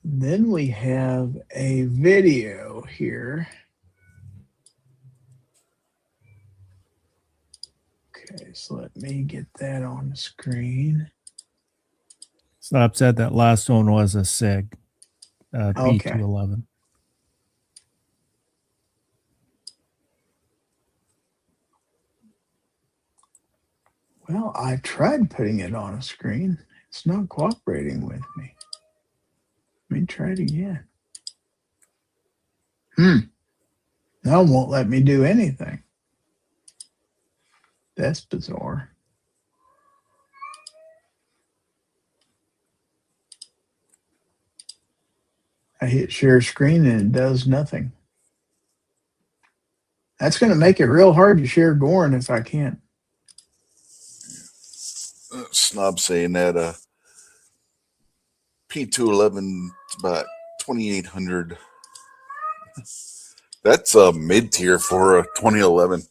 Speaker 1: Then we have a video here. Okay, so let me get that on the screen.
Speaker 4: Snob said that last one was a SIG
Speaker 1: Okay.
Speaker 4: P211.
Speaker 1: Well, I tried putting it on a screen. It's not cooperating with me. Let me try it again. Now it won't let me do anything. That's bizarre. I hit share screen and it does nothing. That's going to make it real hard to share GORN if I can't.
Speaker 2: Snob saying that P211 is about 2,800. That's a mid-tier for a 2011.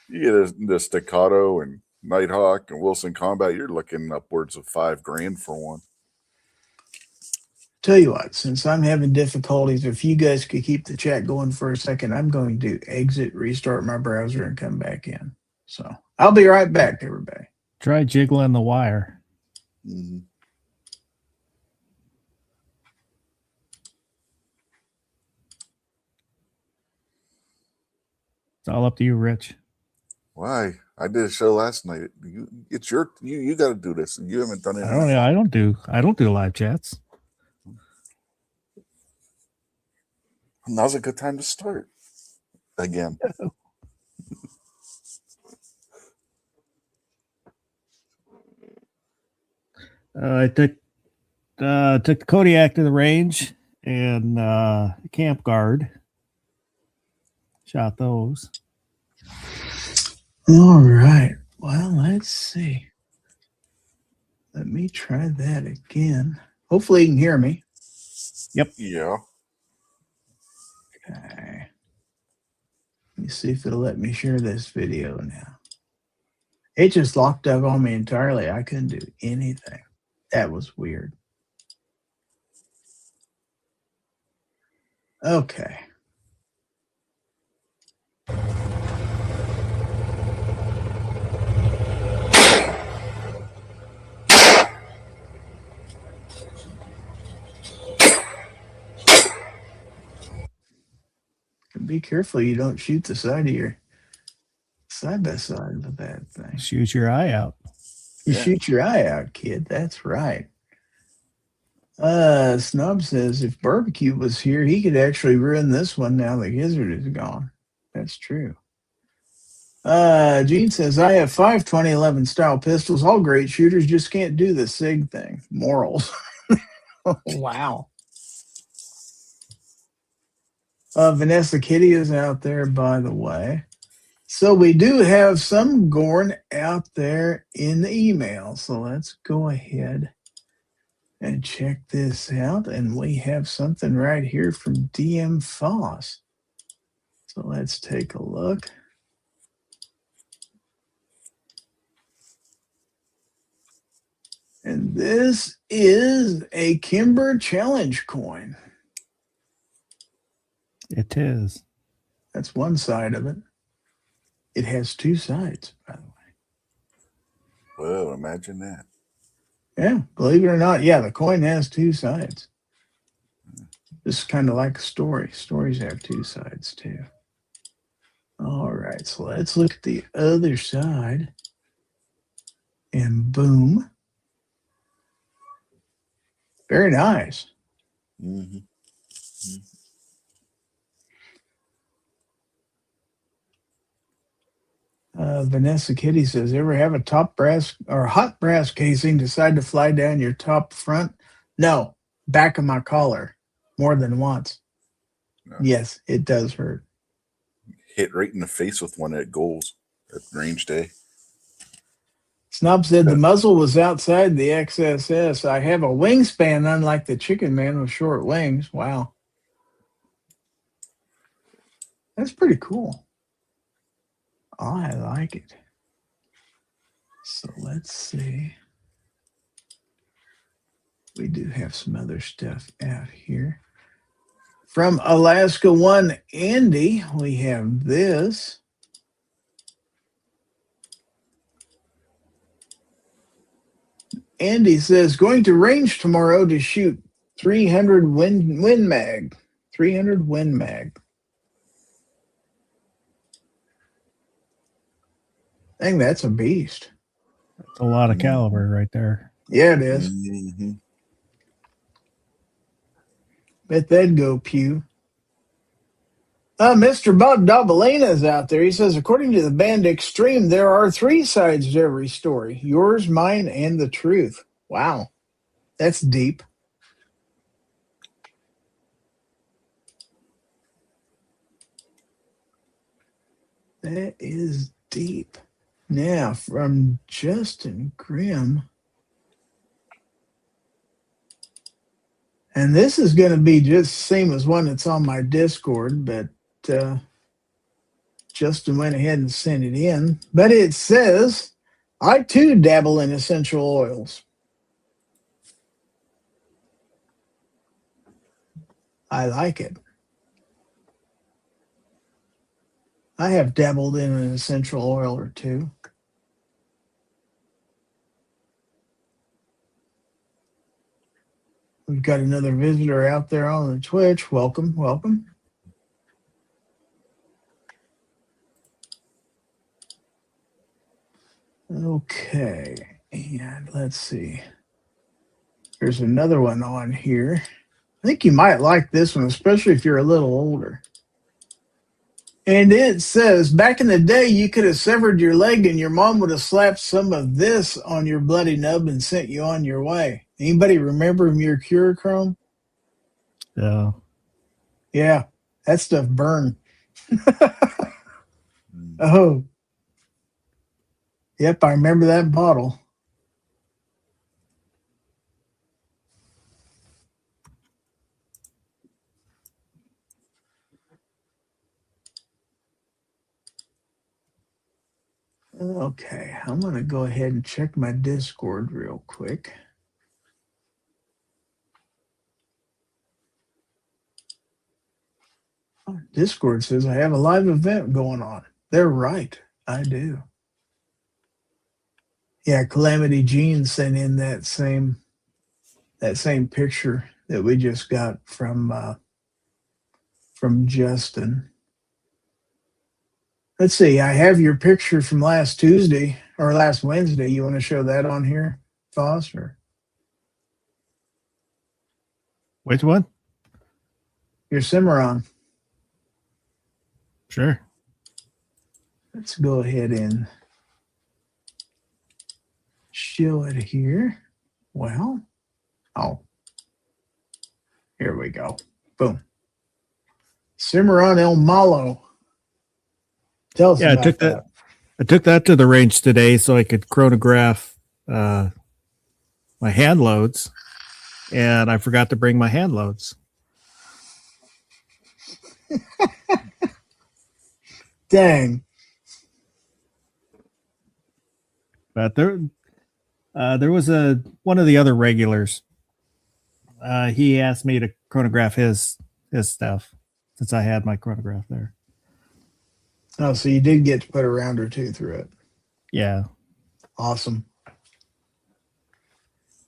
Speaker 2: You get the staccato and Nighthawk and Wilson Combat, you're looking upwards of $5,000 for one.
Speaker 1: Tell you what, since I'm having difficulties, if you guys could keep the chat going for a second, I'm going to exit, restart my browser, and come back in. So I'll be right back, everybody.
Speaker 4: Try jiggling the wire.
Speaker 2: Mm-hmm.
Speaker 4: It's all up to you, Rich.
Speaker 2: Why? I did a show last night. You got to do this. You haven't done it.
Speaker 4: I don't do live chats.
Speaker 2: Now's a good time to start again.
Speaker 4: I took the Kodiak to the range and camp guard. Shot those.
Speaker 1: All right. Well, let's see. Let me try that again. Hopefully you can hear me.
Speaker 4: Yep.
Speaker 2: Yeah.
Speaker 1: Okay. Let me see if it'll let me share this video now. It just locked up on me entirely. I couldn't do anything. That was weird. Okay. Be careful you don't shoot the side of your side by side with that thing.
Speaker 4: Shoot your eye out.
Speaker 1: You shoot your eye out, kid. That's right. Snub says if Barbecue was here, he could actually ruin this one now the Gizzard is gone. That's true. Gene says, I have 5 2011 style pistols, all great shooters, just can't do the SIG thing. Morals. Wow. Vanessa Kitty is out there, by the way. So we do have some GORN out there in the email. So let's go ahead and check this out. And we have something right here from DM Foss. So let's take a look. And this is a Kimber Challenge coin.
Speaker 4: It is.
Speaker 1: That's one side of it. It has 2 sides, by the way.
Speaker 2: Well, imagine that.
Speaker 1: Yeah, believe it or not, yeah, the coin has 2 sides. This is kind of like a story. Stories have 2 sides, too. All right, so let's look at the other side. And boom. Very nice.
Speaker 2: Mm-hmm. Mm-hmm.
Speaker 1: Vanessa Kitty says, ever have a top brass or hot brass casing decide to fly down your top front? No, back of my collar more than once. No. Yes, it does hurt.
Speaker 2: Hit right in the face with one at goals at range day.
Speaker 1: Snob said the muzzle was outside the XSS. I have a wingspan unlike the Chicken Man with short wings. Wow. That's pretty cool. I like it. So let's see. We do have some other stuff out here. From Alaska One Andy, we have this. Andy says, going to range tomorrow to shoot 300 Win Mag. 300 Win Mag. I think that's a beast.
Speaker 4: That's a lot of caliber right there.
Speaker 1: Yeah, it is.
Speaker 2: Mm-hmm.
Speaker 1: Bet that'd go pew. Mr. Bob Dabalina is out there. He says, according to the band Extreme, there are 3 sides to every story. Yours, mine, and the truth. Wow. That's deep. That is deep. Now, from Justin Grimm. And this is going to be just the same as one that's on my Discord, but Justin went ahead and sent it in. But it says, I too dabble in essential oils. I like it. I have dabbled in an essential oil or two. We've got another visitor out there on the Twitch. Welcome, welcome. Okay, and let's see. There's another one on here. I think you might like this one, especially if you're a little older. And it says, back in the day, you could have severed your leg and your mom would have slapped some of this on your bloody nub and sent you on your way. Anybody remember mercurochrome?
Speaker 4: Yeah.
Speaker 1: Yeah, that stuff burned. Oh. Yep, I remember that bottle. Okay, I'm going to go ahead and check my Discord real quick. Discord says I have a live event going on. They're right. I do. Yeah, Calamity Jean sent in that same picture that we just got from Justin. Let's see. I have your picture from last Tuesday or last Wednesday. You want to show that on here, Foster?
Speaker 4: Which one?
Speaker 1: Your Cimarron.
Speaker 4: Sure.
Speaker 1: Let's go ahead and show it here. Well, oh, here we go. Boom. Cimarron El Malo. Tell us about that.
Speaker 4: I took that to the range today so I could chronograph my hand loads, and I forgot to bring my hand loads.
Speaker 1: Dang.
Speaker 4: But there was one of the other regulars. He asked me to chronograph his stuff since I had my chronograph there.
Speaker 1: Oh, so you did get to put a round or two through it.
Speaker 4: Yeah.
Speaker 1: Awesome.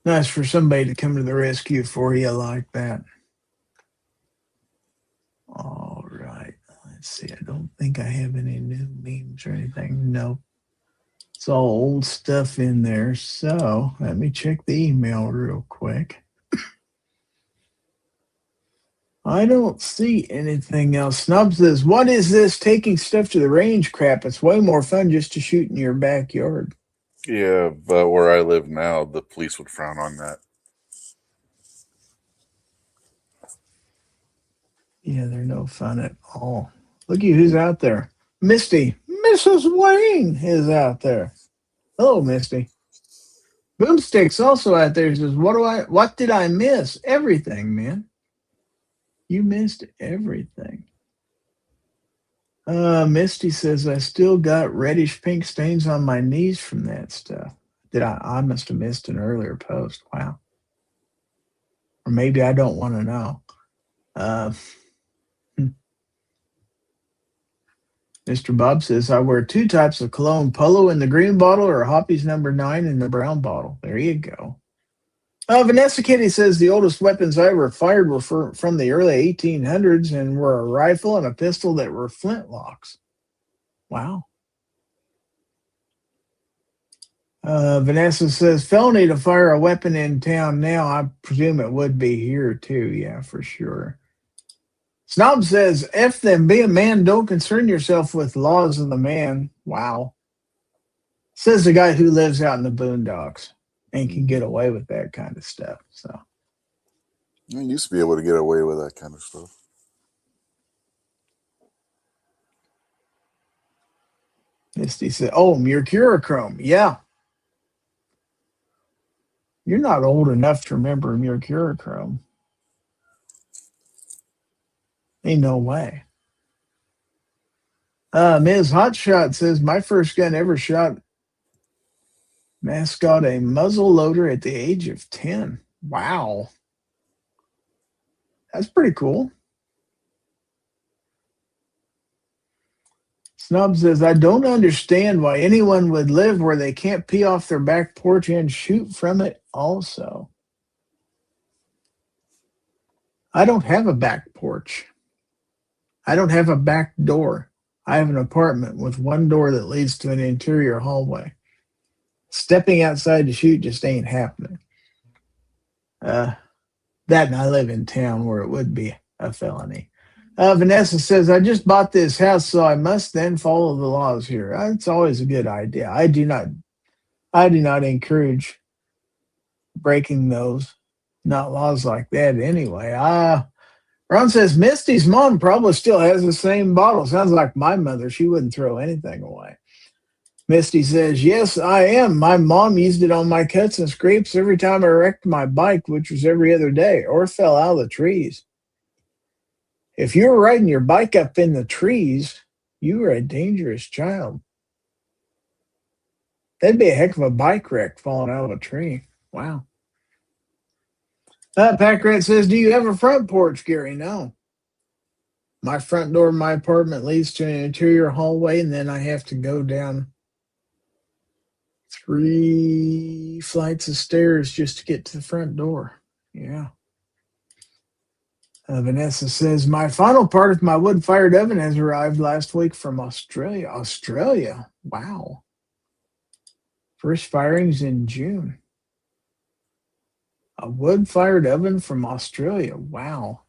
Speaker 1: Nice for somebody to come to the rescue for you like that. All right. Let's see. I don't think I have any new memes or anything. Nope. It's all old stuff in there. So let me check the email real quick. I don't see anything else. Snub says, what is this taking stuff to the range crap? It's way more fun just to shoot in your backyard.
Speaker 2: Yeah, but where I live now, the police would frown on that.
Speaker 1: Yeah, they're no fun at all. Look at who's out there. Misty. Mrs. Wayne is out there. Hello, Misty. Boomstick's also out there. He says, what did I miss? Everything, man. You missed everything. Misty says, I still got reddish pink stains on my knees from that stuff. I must have missed an earlier post. Wow. Or maybe I don't want to know. Mr. Bob says, I wear two types of cologne, Polo in the green bottle or Hoppy's number 9 in the brown bottle. There you go. Vanessa Kitty says the oldest weapons I ever fired were from the early 1800s and were a rifle and a pistol that were flintlocks. Wow. Vanessa says, felony to fire a weapon in town now. I presume it would be here too. Yeah, for sure. Snob says, F them, be a man, don't concern yourself with laws of the man. Wow. Says the guy who lives out in the boondocks and can get away with that kind of stuff. So
Speaker 2: I used to be able to get away with that kind of stuff.
Speaker 1: Misty said, oh, mercurochrome. Yeah. You're not old enough to remember mercurochrome. Ain't no way. Ms. Hotshot says, my first gun ever shot Mascot a muzzle loader at the age of 10. Wow. That's pretty cool. Snub says, I don't understand why anyone would live where they can't pee off their back porch and shoot from it also. I don't have a back porch. I don't have a back door. I have an apartment with one door that leads to an interior hallway. Stepping outside to shoot just ain't happening. That and I live in town where it would be a felony. Vanessa says, I just bought this house, so I must then follow the laws here. It's always a good idea. I do not encourage breaking those, not laws like that anyway. Ron says, Misty's mom probably still has the same bottle. Sounds like my mother. She wouldn't throw anything away. Misty says, yes, I am. My mom used it on my cuts and scrapes every time I wrecked my bike, which was every other day, or fell out of the trees. If you were riding your bike up in the trees, you were a dangerous child. That'd be a heck of a bike wreck falling out of a tree. Wow. Pack Rat says, do you have a front porch, Gary? No. My front door of my apartment leads to an interior hallway, and then I have to go down 3 flights of stairs just to get to the front door. Yeah. Vanessa says, my final part of my wood-fired oven has arrived last week from Australia. Australia? Wow. First firings in June. A wood-fired oven from Australia. Wow.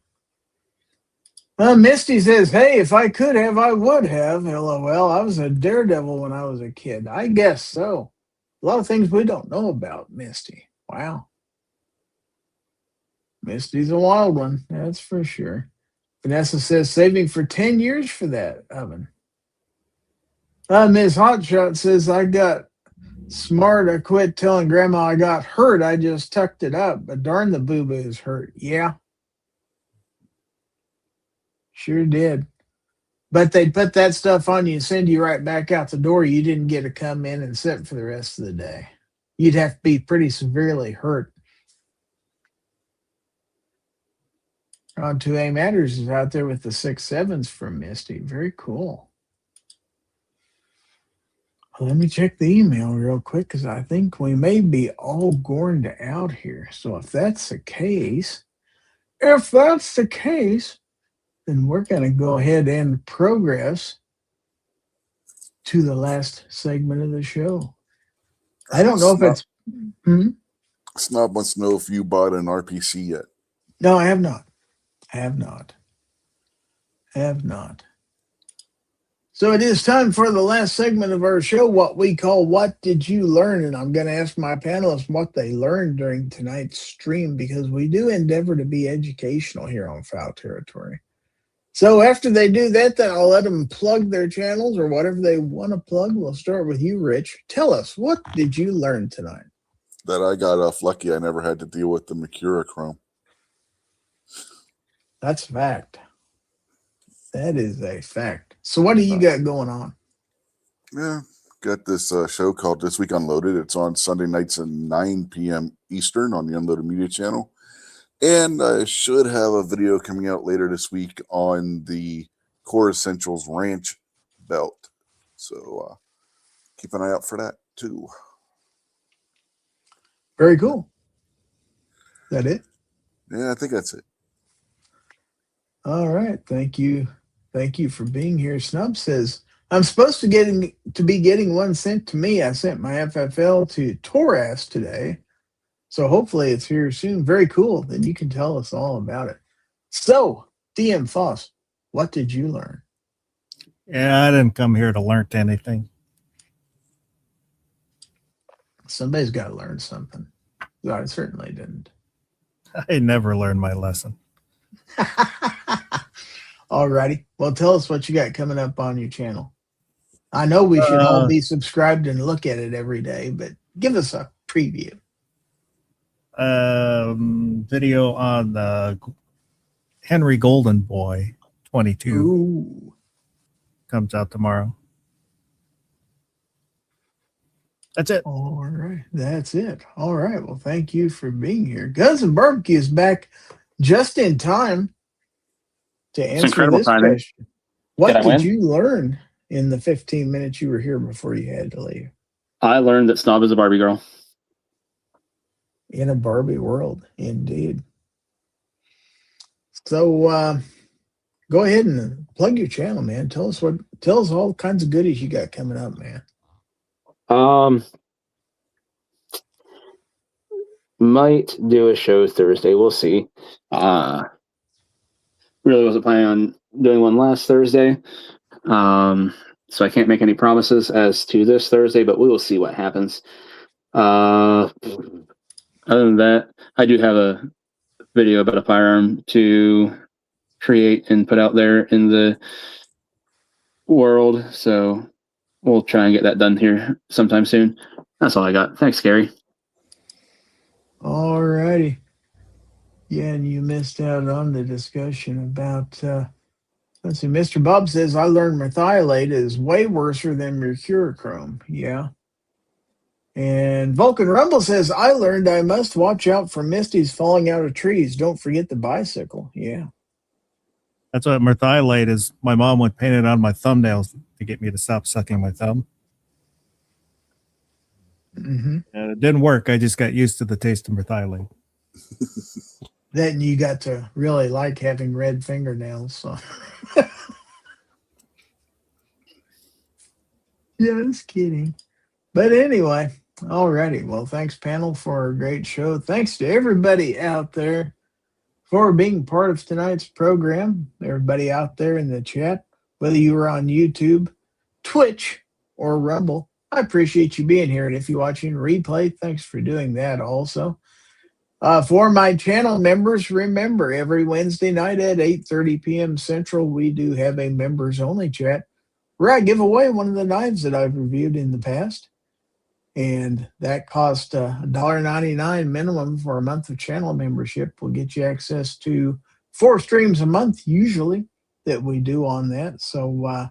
Speaker 1: Misty says, hey, if I could have, I would have. LOL. I was a daredevil when I was a kid. I guess so. A lot of things we don't know about Misty. Wow. Misty's a wild one. That's for sure. Vanessa says, saving for 10 years for that oven. Ms. Hotshot says, I got smart. I quit telling Grandma I got hurt. I just tucked it up. But darn, the boo-boo is hurt. Yeah. Sure did. But they'd put that stuff on you and send you right back out the door. You didn't get to come in and sit for the rest of the day. You'd have to be pretty severely hurt. On 2A Matters is out there with the 6.7s from Misty. Very cool. Well, let me check the email real quick because I think we may be all gorned out here. So if that's the case, then we're going to go ahead and progress to the last segment of the show. I don't know if it's...
Speaker 2: Snob wants to know if you bought an RPC yet.
Speaker 1: No, I have not. Have not. So it is time for the last segment of our show, what we call What Did You Learn? And I'm going to ask my panelists what they learned during tonight's stream because we do endeavor to be educational here on Fowl Territory. So after they do that, then I'll let them plug their channels or whatever they want to plug. We'll start with you, Rich. Tell us, what did you learn tonight?
Speaker 2: That I got off lucky. I never had to deal with the mercurochrome.
Speaker 1: That's a fact. That is a fact. So what do you got going on?
Speaker 2: Yeah, got this show called This Week Unloaded. It's on Sunday nights at 9 p.m. Eastern on the Unloaded Media channel. And I should have a video coming out later this week on the Core Essentials Ranch belt. So keep an eye out for that too.
Speaker 1: Very cool. Is that it?
Speaker 2: Yeah, I think that's it.
Speaker 1: All right. Thank you. Thank you for being here. Snub says, I'm supposed to be getting one sent to me. I sent my FFL to Torres today. So hopefully it's here soon. Very cool. Then you can tell us all about it. So, DM Foss, what did you learn?
Speaker 4: Yeah, I didn't come here to learn anything.
Speaker 1: Somebody's got to learn something. I certainly didn't.
Speaker 4: I never learned my lesson.
Speaker 1: All righty. Well, tell us what you got coming up on your channel. I know we should all be subscribed and look at it every day, but give us a preview.
Speaker 4: Video on the Henry Golden Boy 22.
Speaker 1: Ooh.
Speaker 4: Comes out tomorrow. That's it.
Speaker 1: All right. That's it. All right. Well, thank you for being here. Guns and Barbecue is back just in time to answer
Speaker 3: incredible
Speaker 1: this
Speaker 3: timing.
Speaker 1: question. What
Speaker 3: Did I
Speaker 1: did
Speaker 3: win?
Speaker 1: you learn in the 15 minutes you were here before you had to leave?
Speaker 3: I learned that Snob is a Barbie girl.
Speaker 1: In a Barbie world, indeed. So go ahead and plug your channel, man. Tell us all kinds of goodies you got coming up, man.
Speaker 3: Might do a show Thursday. We'll see. Really wasn't planning on doing one last Thursday. So I can't make any promises as to this Thursday, but we will see what happens. Other than that, I do have a video about a firearm to create and put out there in the world. So we'll try and get that done here sometime soon. That's all I got. Thanks, Gary.
Speaker 1: All righty. Yeah, and you missed out on the discussion about, let's see, Mr. Bob says, I learned methylate is way worse than mercurochrome. Yeah. And Vulcan Rumble says, I learned I must watch out for misties falling out of trees. Don't forget the bicycle. Yeah.
Speaker 4: That's what methylate is. My mom would paint it on my thumbnails to get me to stop sucking my thumb.
Speaker 1: Mm-hmm.
Speaker 4: And it didn't work. I just got used to the taste of methylate.
Speaker 1: Then you got to really like having red fingernails. So. Just kidding. But anyway, alrighty. Well, thanks, panel, for a great show. Thanks to everybody out there for being part of tonight's program. Everybody out there in the chat, whether you were on YouTube, Twitch, or Rumble, I appreciate you being here. And if you're watching replay, thanks for doing that also. For my channel members, remember, every Wednesday night at 8:30 p.m. Central, we do have a members-only chat where I give away one of the knives that I've reviewed in the past. And that costs $1.99 minimum for a month of channel membership. Will get you access to 4 streams a month, usually, that we do on that. So,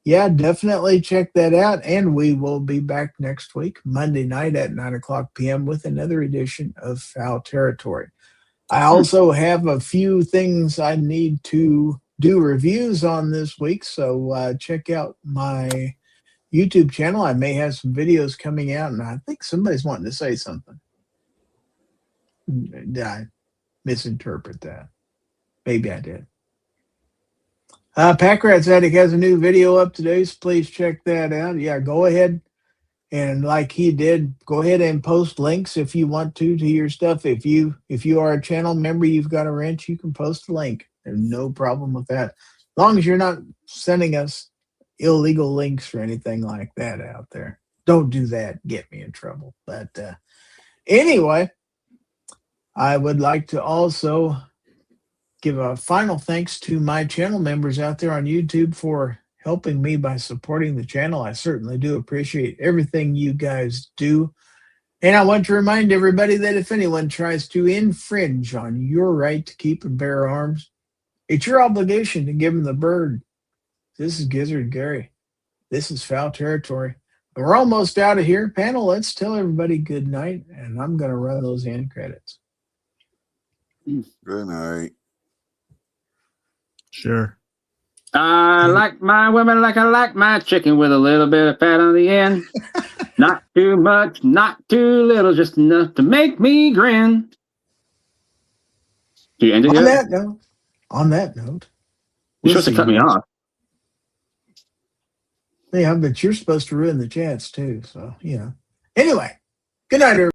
Speaker 1: yeah, definitely check that out. And we will be back next week, Monday night at 9 o'clock p.m. with another edition of Fowl Territory. I also have a few things I need to do reviews on this week. So check out my YouTube channel. I may have some videos coming out, and I think somebody's wanting to say something. Did I misinterpret that? Maybe I did. Pack Rat's Attic has a new video up today, so please check that out. Yeah, go ahead and, like he did, go ahead and post links if you want to your stuff. If you are a channel member, you've got a wrench, you can post a link. There's no problem with that, as long as you're not sending us illegal links or anything like that out there. Don't do that. Get me in trouble. But anyway, I would like to also give a final thanks to my channel members out there on YouTube for helping me by supporting the channel. I certainly do appreciate everything you guys do. And I want to remind everybody that if anyone tries to infringe on your right to keep and bear arms, it's your obligation to give them the bird. This is Gizzard Gary. This is Fowl Territory. We're almost out of here. Panel, let's tell everybody good night, and I'm going to run those end credits.
Speaker 2: Good night.
Speaker 4: Sure.
Speaker 3: I like my women like I like my chicken with a little bit of fat on the end. Not too much, not too little, just enough to make me grin. Do you end it yet?
Speaker 1: On that note.
Speaker 3: You're supposed to cut me off.
Speaker 1: Yeah, but you're supposed to ruin the chats too. So, Anyway, good night, everybody.